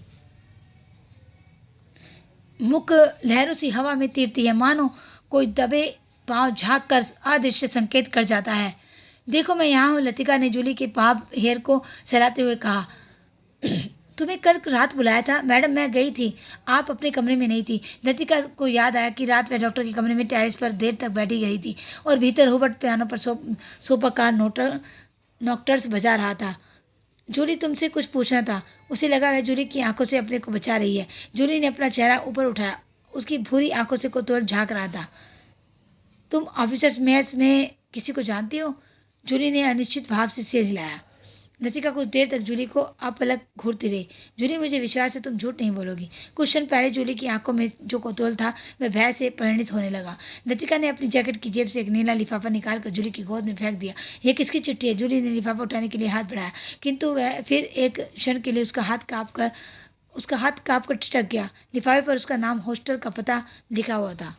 मुख लहरों सी हवा में तीरती है, मानो कोई दबे पांव झांक कर अदृश्य संकेत कर जाता है। देखो मैं यहाँ हूँ, लतिका ने जूली के पाप हेयर को सहलाते हुए कहा। तुम्हें कल रात बुलाया था मैडम, मैं गई थी, आप अपने कमरे में नहीं थी। लतिका को याद आया कि रात वह डॉक्टर के कमरे में टेरेस पर देर तक बैठी रही थी और भीतर हुबर्ट पियानो पर सोपाकार नॉक्टर्स बजा रहा था। जूली, तुमसे कुछ पूछना था। उसे लगा वह जूली की आंखों से अपने को बचा रही है। जूली ने अपना चेहरा ऊपर उठाया। उसकी भूरी आंखों से कोतूहल झांक रहा था। तुम ऑफिसर्स मेस में किसी को जानती हो? जूली ने अनिश्चित भाव से सिर हिलाया। लतिका कुछ देर तक जूली को अपलक घूरती रही। जूली, मुझे विश्वास है तुम झूठ नहीं बोलोगी। कुछ क्षण पहले जूली की आंखों में जो कौतूहल था वह भय से परिणित होने लगा। लतिका ने अपनी जैकेट की जेब से एक नीला लिफाफा निकालकर जूली की गोद में फेंक दिया। यह किसकी चिट्ठी है? जूली ने लिफाफा उठाने के लिए हाथ बढ़ाया, किंतु वह फिर एक क्षण के लिए उसका हाथ काँप कर ठिठक गया। लिफाफे पर उसका नाम, हॉस्टल का पता लिखा हुआ था।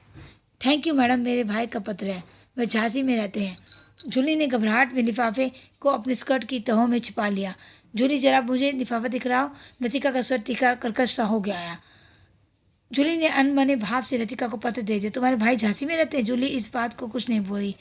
थैंक यू मैडम, मेरे भाई का पत्र है, वह झांसी में रहते हैं। जूली ने घबराहट में लिफाफे को अपने स्कर्ट की तहों में छिपा लिया। जूली, जरा मुझे लिफाफा दिख रहा हो? लतिका का स्वर तीखा कर्कश सा हो गया। जूली ने अनमने भाव से लतिका को पत्र दे दिया। तुम्हारे भाई झांसी में रहते हैं? जूली इस बात को कुछ नहीं बोली।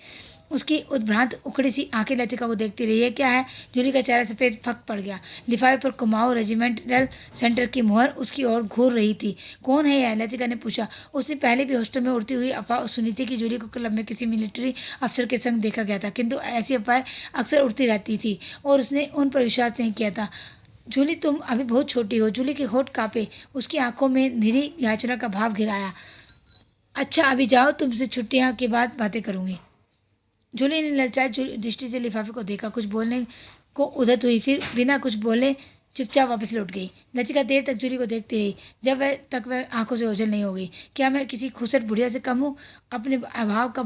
उसकी उद्भ्रांत उखड़ी सी आंखें लतिका को देखती रही। ये क्या है? जूली का चेहरा सफेद फक पड़ गया। लिफाफे पर कुमाऊं रेजिमेंटल सेंटर की मुहर उसकी ओर घूर रही थी। कौन है यह? लतिका ने पूछा। उसने पहले भी हॉस्टल में उड़ती हुई अफवाह सुनी थी कि जूली को क्लब में किसी मिलिट्री अफसर के संग देखा गया था, किंतु ऐसी अफवाहें अक्सर उड़ती रहती थी और उसने उन पर विश्वास नहीं किया था। जूली, तुम अभी बहुत छोटी हो। जूली के होठ कांपे। उसकी आंखों में निरी याचना का भाव घिराया। अच्छा, अभी जाओ, तुमसे छुट्टियां के बाद बातें करूंगी। जूली ने ललचाई दृष्टि से लिफाफे को देखा, कुछ बोलने को उद्यत हुई, फिर बिना कुछ बोले चुपचाप वापस लौट गई। लतिका देर तक जूली को देखती रही, जब वह आंखों से ओझल नहीं हो गई। क्या मैं किसी खूबसूरत बुढ़िया से कम हूँ? अपने अभाव का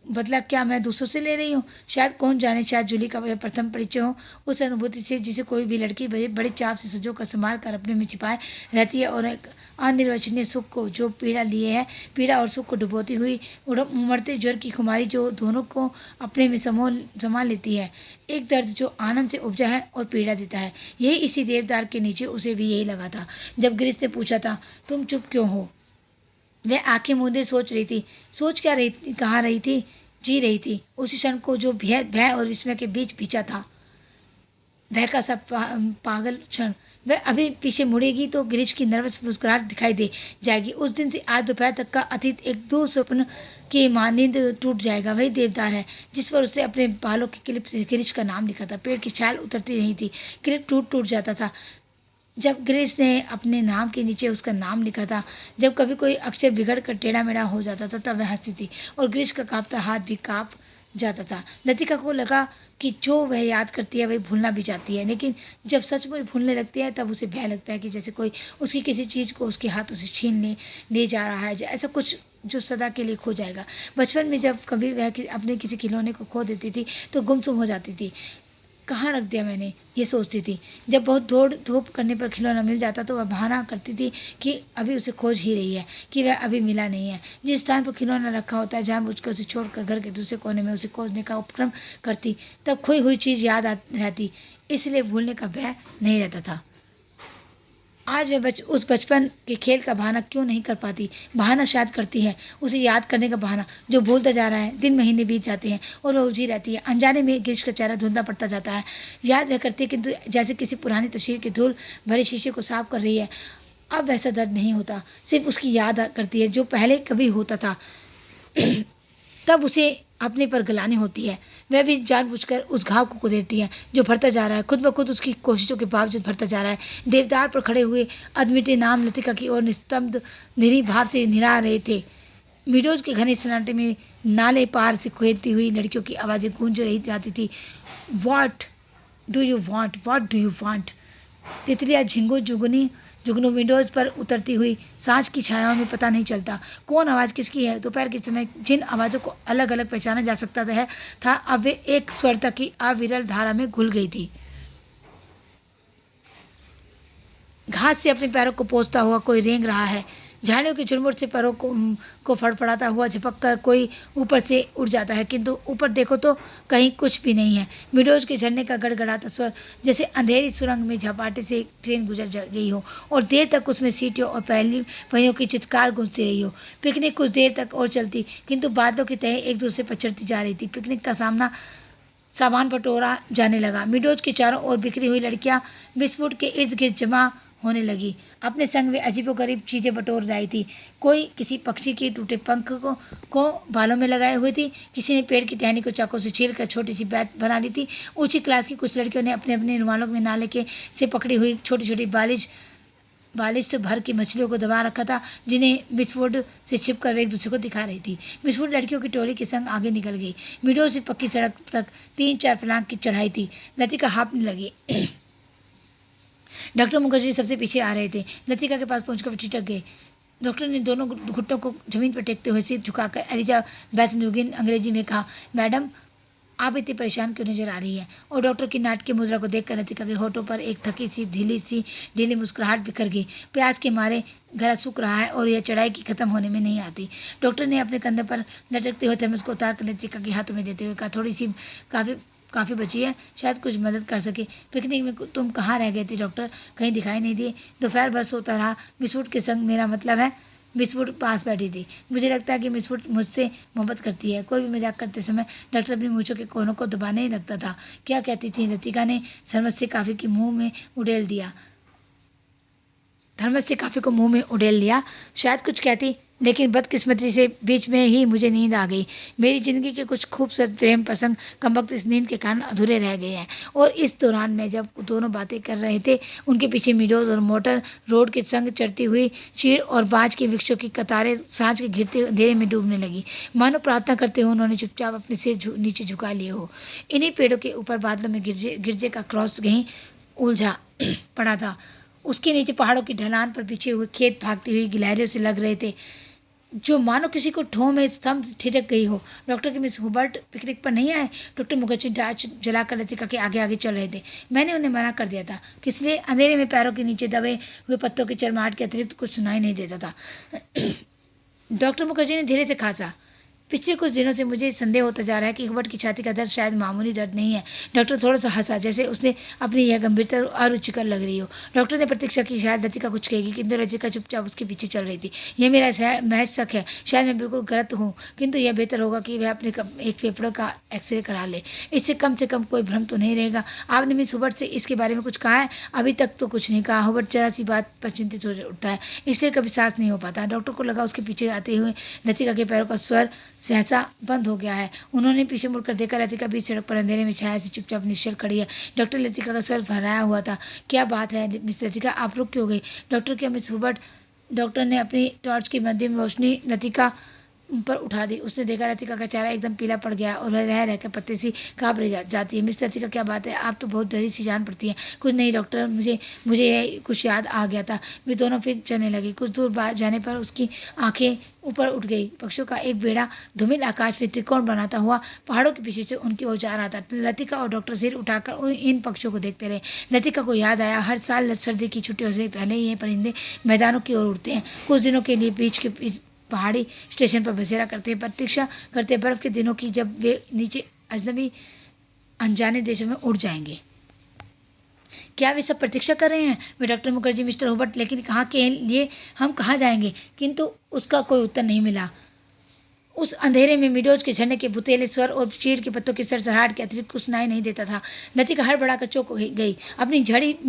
बदला क्या मैं दूसरों से ले रही हूँ? शायद, कौन जाने, शायद जूली का वह प्रथम परिचय हो, उस अनुभूति से जिसे कोई भी लड़की बड़े चाव से सजो कर संभाल कर अपने में छिपाए रहती है, और एक अनिर्वचनीय सुख को जो पीड़ा लिए है, पीड़ा और सुख को डुबोती हुई उमड़ते ज्वर की खुमारी जो दोनों को अपने में समा लेती है। एक दर्द जो आनंद से उपजा है और पीड़ा देता है। यही इसी देवदार के नीचे उसे भी यही लगा था। जब गिरीश ने पूछा था, तुम चुप क्यों हो, वह आंखें मूंदे सोच रही थी। सोच क्या रही थी, कहाँ रही थी? जी रही थी उसी क्षण को जो भय और विस्मय के बीच पीछा था। वह का सब पागल क्षण। वह अभी पीछे मुड़ेगी तो गिरीश की नर्वस मुस्कुराहट दिखाई दे जाएगी। उस दिन से आज दोपहर तक का अतीत एक दो स्वप्न की मानिंद टूट जाएगा। वही देवदार है जिस पर उसने अपने बालों की क्लिप से गिरीश का नाम लिखा था। पेड़ की छाल उतरती नहीं थी, क्लिप टूट टूट जाता था। जब गिरीश ने अपने नाम के नीचे उसका नाम लिखा था, जब कभी कोई अक्षर बिगड़ कर टेढ़ा मेढ़ा हो जाता था, तब वह हंसती थी और गिरीश का कांपता हाथ भी कांप जाता था। लतिका को लगा कि जो वह याद करती है वही भूलना भी चाहती है, लेकिन जब सचमुच भूलने लगती है तब उसे भय लगता है कि जैसे कोई उसकी किसी चीज़ को उसके हाथों से छीन ले जा रहा है, ऐसा कुछ जो सदा के लिए खो जाएगा। बचपन में जब कभी वह अपने किसी खिलौने को खो देती थी तो गुमसुम हो जाती थी। कहाँ रख दिया मैंने, ये सोचती थी। जब बहुत दौड़ धूप करने पर खिलौना मिल जाता तो वह बहाना करती थी कि अभी उसे खोज ही रही है, कि वह अभी मिला नहीं है। जिस स्थान पर खिलौना रखा होता है, जानबूझकर उसे छोड़कर घर के दूसरे कोने में उसे खोजने का उपक्रम करती, तब खोई हुई चीज़ याद रहती, इसलिए भूलने का भय नहीं रहता था। आज वह उस बचपन के खेल का बहाना क्यों नहीं कर पाती? बहाना शायद करती है, उसे याद करने का बहाना, जो भूलता जा रहा है। दिन महीने बीत जाते हैं और वह उलझी रहती है। अनजाने में गिरीश का चेहरा धुंधला पड़ता जाता है। याद वह करती है, किंतु जैसे किसी पुरानी तस्वीर के धूल भरे शीशे को साफ कर रही है। अब वैसा दर्द नहीं होता, सिर्फ उसकी याद करती है जो पहले कभी होता था। तब उसे अपने पर गलानी होती है। वह भी जानबूझकर उस घाव को कुदेरती है जो भरता जा रहा है, खुद ब खुद उसकी कोशिशों के बावजूद भरता जा रहा है। देवदार पर खड़े हुए अधमिटे नाम लतिका की ओर निस्तब्ध निरी भाव से निहार रहे थे। मीडोज के घने सन्नाटे में नाले पार से खेलती हुई लड़कियों की आवाज़ें गूंज रही जाती थी। What do you want, what do you want. तितलियाँ झिंगू जुगनी जुगनू विंडोज़ पर उतरती हुई सांझ की छायाओं में पता नहीं चलता कौन आवाज़ किसकी है। दोपहर के समय जिन आवाज़ों को अलग अलग पहचाना जा सकता था अब वे एक स्वरता की अविरल धारा में घुल गई थी। घास से अपने पैरों को पोंछता हुआ कोई रेंग रहा है। झाड़ियों के झुरमुट से पैरों को फड़फड़ाता हुआ झपक कर कोई ऊपर से उड़ जाता है, किंतु ऊपर देखो तो कहीं कुछ भी नहीं है। मिडोज के झरने का गड़गड़ाता स्वर जैसे अंधेरी सुरंग में झपाटे से ट्रेन गुजर गई हो और देर तक उसमें सीटियों और पहली पहियों की चित्कार गूंजती रही हो। पिकनिक कुछ देर तक और चलती, किंतु बादलों की तह एक दूसरे पर चढ़ती जा रही थी। पिकनिक का सामान बटोरा जाने लगा। मिडोज के चारों ओर बिखरी हुई लड़कियां बिस्कुट के इर्द गिर्द जमा होने लगी। अपने संग वे अजीबोगरीब चीज़ें बटोर लाई थी। कोई किसी पक्षी के टूटे पंख को बालों में लगाए हुए थी, किसी ने पेड़ की टहनी को चाकू से छील कर छोटी सी बैत बना ली थी। ऊंची क्लास की कुछ लड़कियों ने अपने अपने रुमालों में नाले के से पकड़ी हुई छोटी छोटी बालिश भर की मछलियों को दबा रखा था, जिन्हें बिस्फोट से छिप कर वे एक दूसरे को दिखा रही थी। बिस्फोट लड़कियों की टोली के संग आगे निकल गई। मिडो से पक्की सड़क तक 3-4 फलांग की चढ़ाई थी। लतिका हाँफने लगी। डॉक्टर मुखर्जी सबसे पीछे आ रहे थे। लतिका के पास पहुंचकर वे ठिठक गए। डॉक्टर ने दोनों घुटनों को जमीन पर टेकते हुए सिर झुकाकर एलिजाबेथ न्यूगिन अंग्रेजी में कहा, मैडम आप इतनी परेशान क्यों नजर आ रही है? और डॉक्टर की नाटकीय मुद्रा को देखकर लतिका के होठों पर एक थकी सी ढीली मुस्कुराहट बिखर गई। प्यास के मारे गला सूख रहा है और यह चढ़ाई की खत्म होने में नहीं आती। डॉक्टर ने अपने कंधे पर लटकते हुए थर्मस को उतार कर लतिका के हाथों में देते हुए कहा, थोड़ी सी काफ़ी काफ़ी बची है, शायद कुछ मदद कर सके। पिकनिक में तुम कहाँ रह गए थे डॉक्टर? कहीं दिखाई नहीं दिए। दोपहर भर सोता रहा बिस्कुट के संग, मेरा मतलब है। मिसफुट पास बैठी थी। मुझे लगता है कि मिसफुट मुझसे मोहब्बत करती है। कोई भी मजाक करते समय डॉक्टर अपनी मूँछों के कोनों को दबाने ही लगता था। क्या कहती थी? लतिका ने थर्मस से काफ़ी की मुंह में उड़ेल दिया। थर्मस से काफ़ी को मुंह में उड़ेल लिया। शायद कुछ कहती, लेकिन बदकिस्मती से बीच में ही मुझे नींद आ गई। मेरी ज़िंदगी के कुछ खूबसूरत प्रेम प्रसंग कमबख्त इस नींद के कारण अधूरे रह गए हैं। और इस दौरान मैं जब दोनों बातें कर रहे थे, उनके पीछे मीडोज और मोटर रोड के संग चढ़ती हुई चीड़ और बाँझ के वृक्षों की कतारें सांझ के घिरते अंधेरे में डूबने लगी। मानो प्रार्थना करते हुए उन्होंने चुपचाप अपने सिर नीचे झुका लिए हो। इन्हीं पेड़ों के ऊपर बादलों में गिरजे का क्रॉस कहीं उलझा पड़ा था। उसके नीचे पहाड़ों की ढलान पर बिछे हुए खेत भागती हुई गिलहरियों से लग रहे थे, जो मानो किसी को ठों में स्तंभ ठिठक गई हो। डॉक्टर की मिस हुबर्ट पिकनिक पर नहीं आए। डॉक्टर मुखर्जी टार्च जलाकर लतिका के आगे आगे चल रहे थे। मैंने उन्हें मना कर दिया था कि इसलिए अंधेरे में पैरों के नीचे दबे हुए पत्तों की चरमाहट के अतिरिक्त कुछ सुनाई नहीं देता था। डॉक्टर मुखर्जी ने धीरे से खांसा। पिछले कुछ दिनों से मुझे संदेह होता जा रहा है कि हुबर्ट की छाती का दर्द शायद मामूली दर्द नहीं है। डॉक्टर थोड़ा सा हंसा, जैसे उसने अपनी यह गंभीरता अरुचिकर लग रही हो। डॉक्टर ने प्रतीक्षा की शायद लतिका कुछ कहेगी, किंतु लतिका चुपचाप उसके पीछे चल रही थी। यह मेरा महज शक है, शायद मैं बिल्कुल गलत हूँ, किंतु यह बेहतर होगा कि वह अपने एक फेफड़ों का एक्सरे करा ले। इससे कम से कम कोई भ्रम तो नहीं रहेगा। आपने मिस हुबर्ट से इसके बारे में कुछ कहा है? अभी तक तो कुछ नहीं कहा। हुबर्ट जरा सी बात पर चिंतित हो उठता है, इसलिए कभी सांस नहीं हो पाता। डॉक्टर को लगा उसके पीछे आते हुए लतिका के पैरों का स्वर सहसा बंद हो गया है। उन्होंने पीछे मुड़कर देखा, लतिका बीच सड़क पर अंधेरे में छाया से चुपचाप निश्चल खड़ी है। डॉक्टर लतिका का स्वर फहराया हुआ था। क्या बात है मिस लतिका, आप रुक क्यों गई? डॉक्टर, क्या मिस हुबर्ट? डॉक्टर ने अपनी टॉर्च की मध्यम रोशनी लतिका पर उठा दी। उसने देखा लतिका का चेहरा एकदम पीला पड़ गया और रह रहकर पत्ते सी काँप रह जाती है। मिस लतिका, क्या बात है? आप तो बहुत डरी सी जान पड़ती हैं। कुछ नहीं डॉक्टर, मुझे कुछ याद आ गया था। वे दोनों फिर चलने लगी। कुछ दूर बाद जाने पर उसकी आंखें ऊपर उठ गई। पक्षियों का एक बेड़ा धूमिल आकाश में त्रिकोण बनाता हुआ पहाड़ों के पीछे से उनकी ओर जा रहा था। लतिका और डॉक्टर सिर उठाकर इन पक्षियों को देखते रहे। लतिका को याद आया, हर साल सर्दी की छुट्टियों से पहले ही ये परिंदे मैदानों की ओर उड़ते हैं। कुछ दिनों के लिए बीच के पहाड़ी स्टेशन पर बसेरा करते हैं, प्रतीक्षा करते हैं बर्फ के दिनों की, जब वे नीचे अजनबी अनजाने देशों में उड़ जाएंगे। क्या वे सब प्रतीक्षा कर रहे हैं? वे डॉक्टर मुखर्जी, मिस्टर हुबर्ट, लेकिन कहाँ के लिए? हम कहाँ जाएंगे? किंतु उसका कोई उत्तर नहीं मिला। उस अंधेरे में मिडोज के झरने के बुतेले स्वर और चीड़ के पत्तों की सरसराहट के अतिरिक्त कुछ सुनाई नहीं देता था। लतिका हड़बड़ाकर चौंक गई। अपनी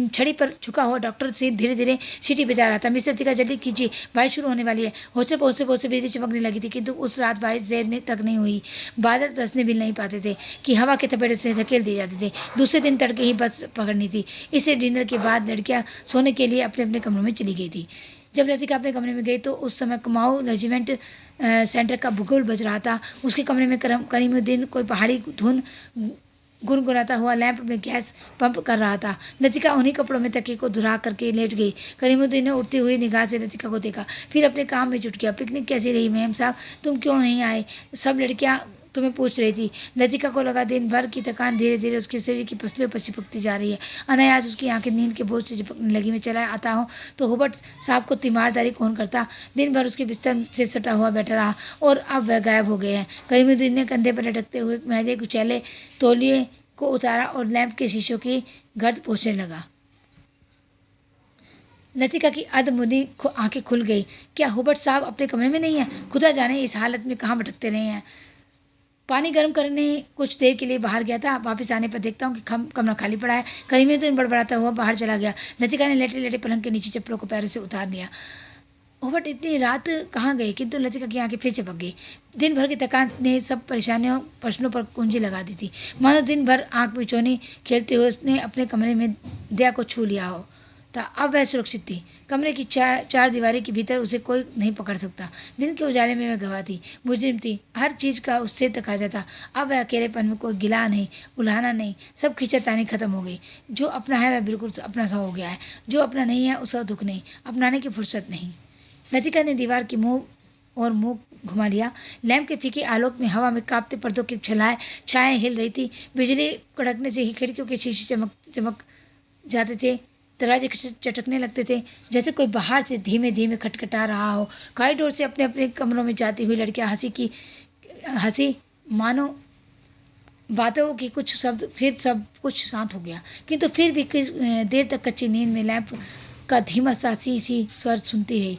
छड़ी पर झुका हुआ डॉक्टर से धीरे धीरे सीटी बजा रहा था। मिस लतिका, जल्दी कीजिए, बारिश शुरू होने वाली है। हौसले पहुँचते पहुँचते बिजली चमकने लगी थी, किंतु उस रात बारिश देर में तक नहीं हुई। बादल बरसने भी नहीं पाते थे कि हवा के थपेड़े से धकेल दिए जाते थे। दूसरे दिन तड़के ही बस पकड़नी थी। इससे डिनर के बाद लड़कियाँ सोने के लिए अपने अपने कमरों में चली गई थी। जब लतिका अपने कमरे में गई तो उस समय कुमाऊं रेजिमेंट सेंटर का भूगोल बज रहा था। उसके कमरे में करीमुद्दीन कोई पहाड़ी धुन गुनगुनाता हुआ लैंप में गैस पंप कर रहा था। लतिका उन्हीं कपड़ों में तकिए को धुरा करके लेट गई। करीमुद्दीन ने उठती हुई निगाह से लतिका को देखा, फिर अपने काम में जुट गया। पिकनिक कैसी रही मेम साहब? तुम क्यों नहीं आए? सब लड़कियां तुम्हें पूछ रही थी। लतिका को लगा दिन भर की थकान धीरे धीरे उसके शरीर की पसलियों पर चिपकती जा रही है। अनायास उसकी आंखें नींद के बोझ से चिपकने लगी। मैं चला आता हूँ तो हुबर्ट साहब को तीमारदारी कौन करता? दिन भर उसके बिस्तर से सटा हुआ बैठा रहा और अब वह गायब हो गए हैं। करीमुद्दीन ने कंधे पर लटकते हुए मेहंदी कुचैले तौलिए को उतारा और लैंप के शीशों की गर्द पोंछने लगा। लतिका की अधमुनी आंखें खुल गई। क्या हुबर्ट साहब अपने कमरे में नहीं है? खुदा जाने इस हालत में कहाँ भटकते रहे हैं। पानी गर्म करने कुछ देर के लिए बाहर गया था। वापस आने पर देखता हूँ कि कमरा खाली पड़ा है। करीमुद्दीन बड़बड़ाता हुआ बाहर चला गया। लतिका ने लेटे लेटे पलंग के नीचे चप्पलों को पैरों से उतार लिया। हुबर्ट इतनी रात कहाँ गए? किंतु लतिका की आंखें फिर चपक गई। दिन भर की थकान ने सब प्रश्नों पर कुंजी लगा दी थी। मानो दिन भर आंख मिचौनी खेलते हुए उसने अपने कमरे में दया को छू लिया हो था। अब वह सुरक्षित थी। कमरे की चार दीवारी के भीतर उसे कोई नहीं पकड़ सकता। दिन के उजाले में वह गवाह थी, मुजरिम थी। हर चीज़ का उससे तकाजा था। अब वह अकेलेपन में कोई गिला नहीं, उल्हाना नहीं, सब खींचातानी खत्म हो गई। जो अपना है वह बिल्कुल अपना सा हो गया है। जो अपना नहीं है उसका दुख नहीं, अपनाने की फुर्सत नहीं। लतिका ने दीवार की मुँह और मुंह घुमा लिया। लैंप के फीके आलोक में हवा में कांपते पर्दों की छाएं हिल रही थी। बिजली कड़कने से ही खिड़कियों के शीशे चमक चमक जाते थे, दरवाजे चटकने लगते थे, जैसे कोई बाहर से धीमे धीमे खटखटा रहा हो। कॉरिडोर से अपने अपने कमरों में जाती हुई लड़कियां हंसी मानो बातों की कुछ शब्द, फिर सब कुछ शांत हो गया। किंतु फिर भी कुछ देर तक कच्ची नींद में लैंप का धीमा सा सी स्वर सुनती रही।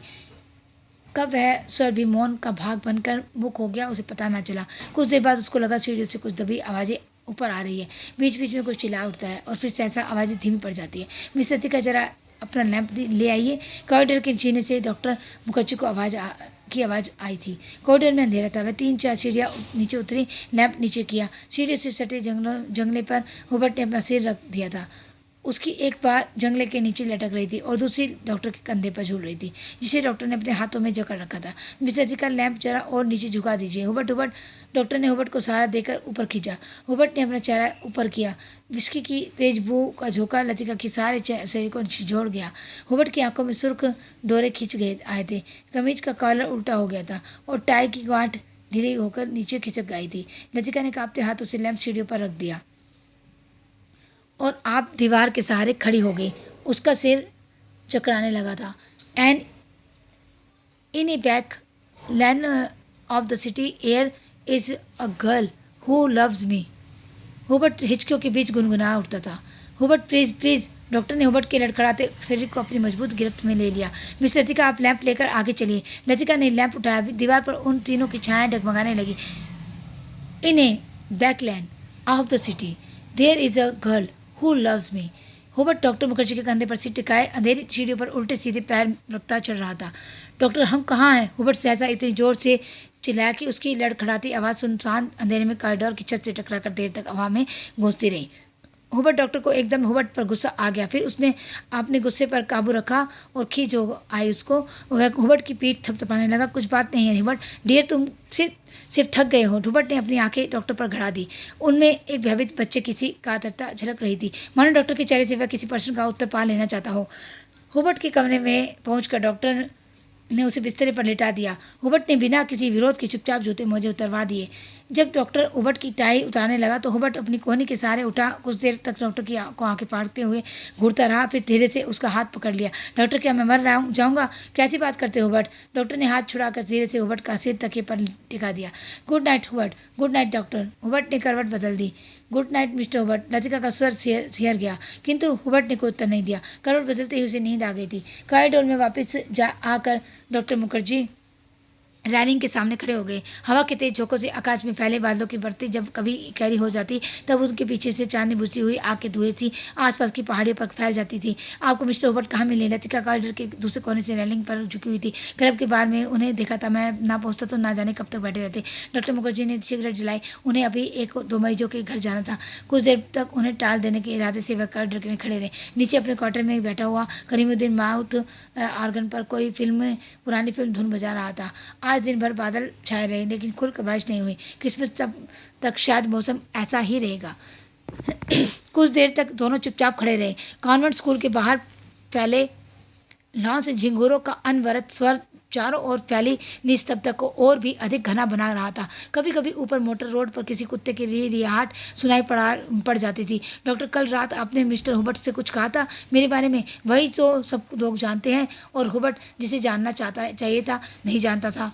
कब वह स्वर भी मौन का भाग बनकर मुख हो गया उसे पता ना चला। कुछ देर बाद उसको लगा सीढ़ियों से कुछ दबी आवाज़ें ऊपर आ रही है। बीच बीच में कुछ चिल्ला उठता है और फिर सहसा आवाज़ें धीमी पड़ जाती है। मिस लतिका जरा अपना लैंप ले आइए। कॉरिडोर के जीने से डॉक्टर मुखर्जी को आवाज़ आई थी। कॉरिडोर में अंधेरा था। वह 3-4 सीढ़ियाँ नीचे उतरी, लैंप नीचे किया। सीढ़ियों से सटे जंगले पर हुबर्ट ने अपना सिर रख दिया था। उसकी एक बार जंगले के नीचे लटक रही थी और दूसरी डॉक्टर के कंधे पर झूल रही थी, जिसे डॉक्टर ने अपने हाथों में जकड़ रखा था। मिस्टर जी का लैंप जरा और नीचे झुका दीजिए हुबर्ट हुबर्ट। डॉक्टर ने हुबर्ट को सहारा देकर ऊपर खींचा। हुबर्ट ने अपना चेहरा ऊपर किया। विस्की की तेज बू का झोंका लतिका के सारे शरीर को झिझोड़ गया। हुबर्ट की आंखों में सुर्ख डोरे खींच गए आए थे। कमीज का कॉलर उल्टा हो गया था और टाई की गांठ ढीली होकर नीचे खिसक गई थी। लतिका ने कांपते हाथों से लैंप सीढ़ियों पर रख दिया और आप दीवार के सहारे खड़ी हो गई। उसका सिर चकराने लगा था। And in a back land of the city air is a girl who loves me. Hubert हिचकियों के बीच गुनगुना उठता था। Hubert please please. डॉक्टर ने हुबर्ट के लड़खड़ाते शरीर को अपनी मजबूत गिरफ्त में ले लिया। मिस लतिका, आप लैंप लेकर आगे चलिए। लतिका ने लैंप उठाया। दीवार पर उन तीनों की छाया डगमगाने लगी। In a backland of the city there is a girl who loves me. Hubert doctor Mukherjee के कंधे पर सिर टिकाए अंधेरी सीढ़ियों पर उल्टे सीधे पैर रखता चढ़ रहा था। डॉक्टर, हम कहाँ हैं? हुबर्ट सहसा इतनी जोर से चिल्लाया कि उसकी लड़खड़ाती आवाज़ सुनसान अंधेरे में कॉरिडोर की छत से टकराकर देर तक हवा में गूंजती रही। हुबर्ट डॉक्टर को एकदम हुबर्ट पर गुस्सा आ गया। फिर उसने अपने गुस्से पर काबू रखा और खींच हो आई उसको। वह हुबर्ट की पीठ थपथपाने लगा। कुछ बात नहीं है हुबर्ट डियर, तुम सिर्फ थक गए हो। हुबर्ट ने अपनी आंखें डॉक्टर पर गड़ा दी। उनमें एक भयभीत बच्चे किसी कातरता झलक रही थी, मानो डॉक्टर के चेहरे से वह किसी प्रश्न का उत्तर पा लेना चाहता हो। हुबर्ट के कमरे में पहुंचकर डॉक्टर ने उसे बिस्तरे पर लेटा दिया। हुबर्ट ने बिना किसी विरोध के चुपचाप जूते मोजे उतरवा दिए। जब डॉक्टर हुबर्ट की टाई उतारने लगा तो हुबर्ट अपनी कोहनी के सहारे उठा। कुछ देर तक डॉक्टर की आंखें फाड़ते हुए घूरता रहा, फिर धीरे से उसका हाथ पकड़ लिया। डॉक्टर, क्या मैं मर जाऊंगा? कैसी बात करते हो हुबर्ट? डॉक्टर ने हाथ छुड़ाकर धीरे से हुबर्ट का सिर तकिए पर टिका दिया। Good night Hubert. Good night doctor. Hubert ने करवट बदल दी। Good night mister Hubert. Latika का स्वर सिहर गया, किंतु हुबर्ट ने कोई उत्तर नहीं दिया। करवट बदलते ही उसे नींद आ गई थी। कॉरिडोर में वापस आकर डॉक्टर मुखर्जी रैलिंग के सामने खड़े हो गए। हवा के तेज झोंकों से आकाश में फैले बादलों की बढ़ती जब कभी गहरी हो जाती, तब उनके पीछे से चांदनी बुझती हुई आग के धुएं सी आसपास की पहाड़ियों पर फैल जाती थी। आपको मिस्टर हुबर्ट कहाँ मिले? लतिका कॉरिडोर के दूसरे कोने से रैलिंग पर झुकी हुई थी। क्लब के बार में उन्हें देखा था। मैं ना पहुँचता तो ना जाने कब तक बैठे रहते। डॉक्टर मुखर्जी ने सिगरेट जलाई। उन्हें अभी 1-2 मरीजों के घर जाना था। कुछ देर तक उन्हें टाल देने के इरादे से वह कॉरिडोर में खड़े रहे। नीचे अपने क्वार्टर में बैठा हुआ करीमुद्दीन माउथ आर्गन पर कोई पुरानी फिल्म धुन बजा रहा था। आज दिन भर बादल छाए रहे, लेकिन खुलकर बारिश नहीं हुई। क्रिसमस तक शायद मौसम ऐसा ही रहेगा। कुछ देर तक दोनों चुपचाप खड़े रहे। कॉन्वेंट स्कूल के बाहर फैले लॉन से झिंगुरों का अनवरत स्वर चारों ओर फैली निस्तब्धता को और भी अधिक घना बना रहा था। कभी कभी ऊपर मोटर रोड पर किसी कुत्ते की रिहाट सुनाई पड़ जाती थी। डॉक्टर, कल रात आपने मिस्टर हुबर्ट से कुछ कहा था मेरे बारे में? वही तो सब लोग जानते हैं, और हुबर्ट जिसे जानना चाहिए था नहीं जानता था।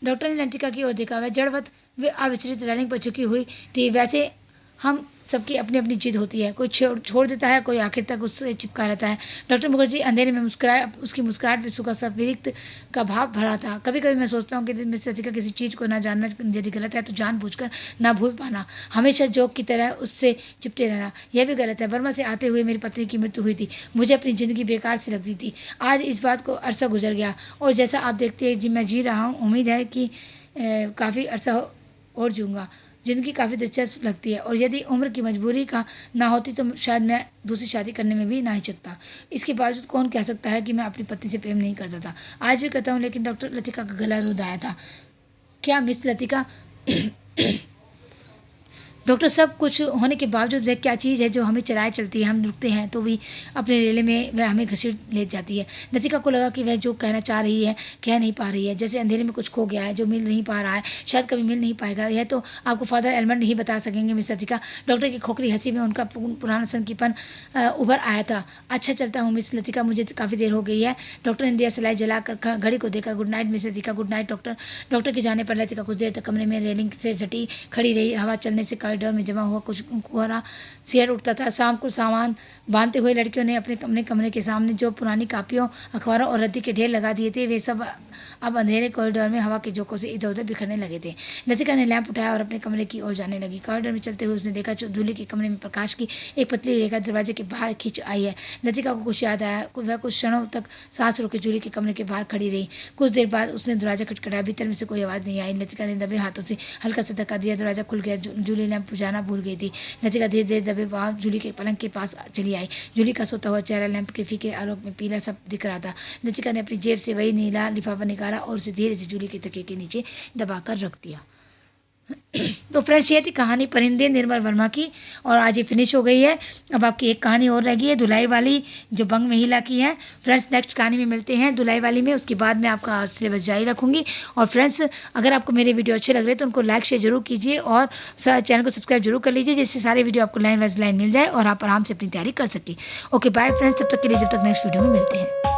डॉक्टर ने लतिका की ओर देखा। वह जड़वत वे अविचलित रैलिंग पर झुकी हुई थी। वैसे हम सबकी अपनी अपनी जिद होती है, कोई छोड़ देता है, कोई आखिर तक उससे चिपका रहता है। डॉक्टर मुखर्जी अंधेरे में मुस्कुराए। उसकी मुस्कुराहट में सुखा सा विरक्त का भाव भरा था। कभी कभी मैं सोचता हूँ कि मिस लतिका किसी चीज़ को ना जानना यदि गलत है तो जानबूझकर ना भूल पाना, हमेशा जोक की तरह उससे चिपटे रहना, यह भी गलत है। बर्मा से आते हुए मेरी पत्नी की मृत्यु हुई थी। मुझे अपनी ज़िंदगी बेकार सी लगती थी। आज इस बात को अरसा गुजर गया, और जैसा आप देखते हैं मैं जी रहा हूँ, उम्मीद है कि काफ़ी अरसा और जीऊँगा। ज़िंदगी काफ़ी दिलचस्प लगती है, और यदि उम्र की मजबूरी का ना होती तो शायद मैं दूसरी शादी करने में भी ना हिचकता। इसके बावजूद कौन कह सकता है कि मैं अपनी पत्नी से प्रेम नहीं करता था? आज भी करता हूँ, लेकिन डॉक्टर लतिका का गला रुंध आया था। क्या मिस लतिका? डॉक्टर सब कुछ होने के बावजूद वह क्या चीज़ है जो हमें चलाए चलती है, हम रुकते हैं तो भी अपने रेले में वह हमें घसीट ले जाती है। लतिका को लगा कि वह जो कहना चाह रही है कह नहीं पा रही है, जैसे अंधेरे में कुछ खो गया है जो मिल नहीं पा रहा है, शायद कभी मिल नहीं पाएगा। यह तो आपको फादर एलमंड ही बता सकेंगे मिस लतिका। डॉक्टर की खोखली हंसी में उनका पुराना संकीपन उभर आया था। अच्छा चलता हूँ मिस लतिका, मुझे काफ़ी देर हो गई है। डॉक्टर ने दिया सलाई जलाकर घड़ी को देखा। Good night miss Latika, good night doctor. Doctor के जाने पर लतिका कुछ देर तक कमरे में रेलिंग से सटी खड़ी रही। हवा चलने से कॉरिडोर में जमा हुआ कुछ कोहरा शेयर उठता था। शाम को सामान बांधते हुए लड़कियों ने अपने कमरे के सामने जो पुरानी कापियों, अखबारों और रद्दी के ढेर लगा दिए थे, वे सब अब अंधेरे कॉरिडोर में हवा के झोंकों से इधर उधर बिखरने लगे थे। लतिका ने लैंप उठाया और अपने कमरे की ओर जाने लगी। कॉरिडोर में चलते हुए उसने देखा जूली के कमरे में प्रकाश की एक पतली रेखा दरवाजे के बाहर खींच आई है। लतिका को कुछ याद आया। वह कुछ क्षणों तक सांस रोके जूली के कमरे के बाहर खड़ी रही। कुछ देर बाद उसने दरवाजा खटखटाया। भीतर में से कोई आवाज़ नहीं आई। लतिका ने दबे हाथों से हल्का सा धक्का दिया। दरवाजा खुल गया। जूली लैंप बुझाना भूल गई थी। लतिका धीरे धीरे दबे पांव जूली के पलंग के पास चली आई। जूली का सोता हुआ चेहरा लैंप के फीके आलोक में पीला सब दिख रहा था। लतिका ने अपनी जेब से वही नीला लिफाफा निकाला और उसे धीरे से जूली के तकिए के नीचे दबाकर रख दिया। तो फ्रेंड्स, ये थी कहानी परिंदे निर्मल वर्मा की, और आज ये फिनिश हो गई है। अब आपकी एक कहानी और रह गई है, धुलाई वाली, जो बंग महिला की है। फ्रेंड्स, नेक्स्ट कहानी में मिलते हैं धुलाई वाली में। उसके बाद मैं आपका सिलेबस जारी रखूँगी। और फ्रेंड्स, अगर आपको मेरे वीडियो अच्छे लग रहे हैं तो उनको लाइक शेयर जरूर कीजिए और चैनल को सब्सक्राइब जरूर कर लीजिए, जिससे सारे वीडियो आपको लाइन वाइज लाइन मिल जाए और आप आराम से अपनी तैयारी कर सकें। ओके बाय फ्रेंड्स, तब तक के लिए, जब तक नेक्स्ट वीडियो में मिलते हैं।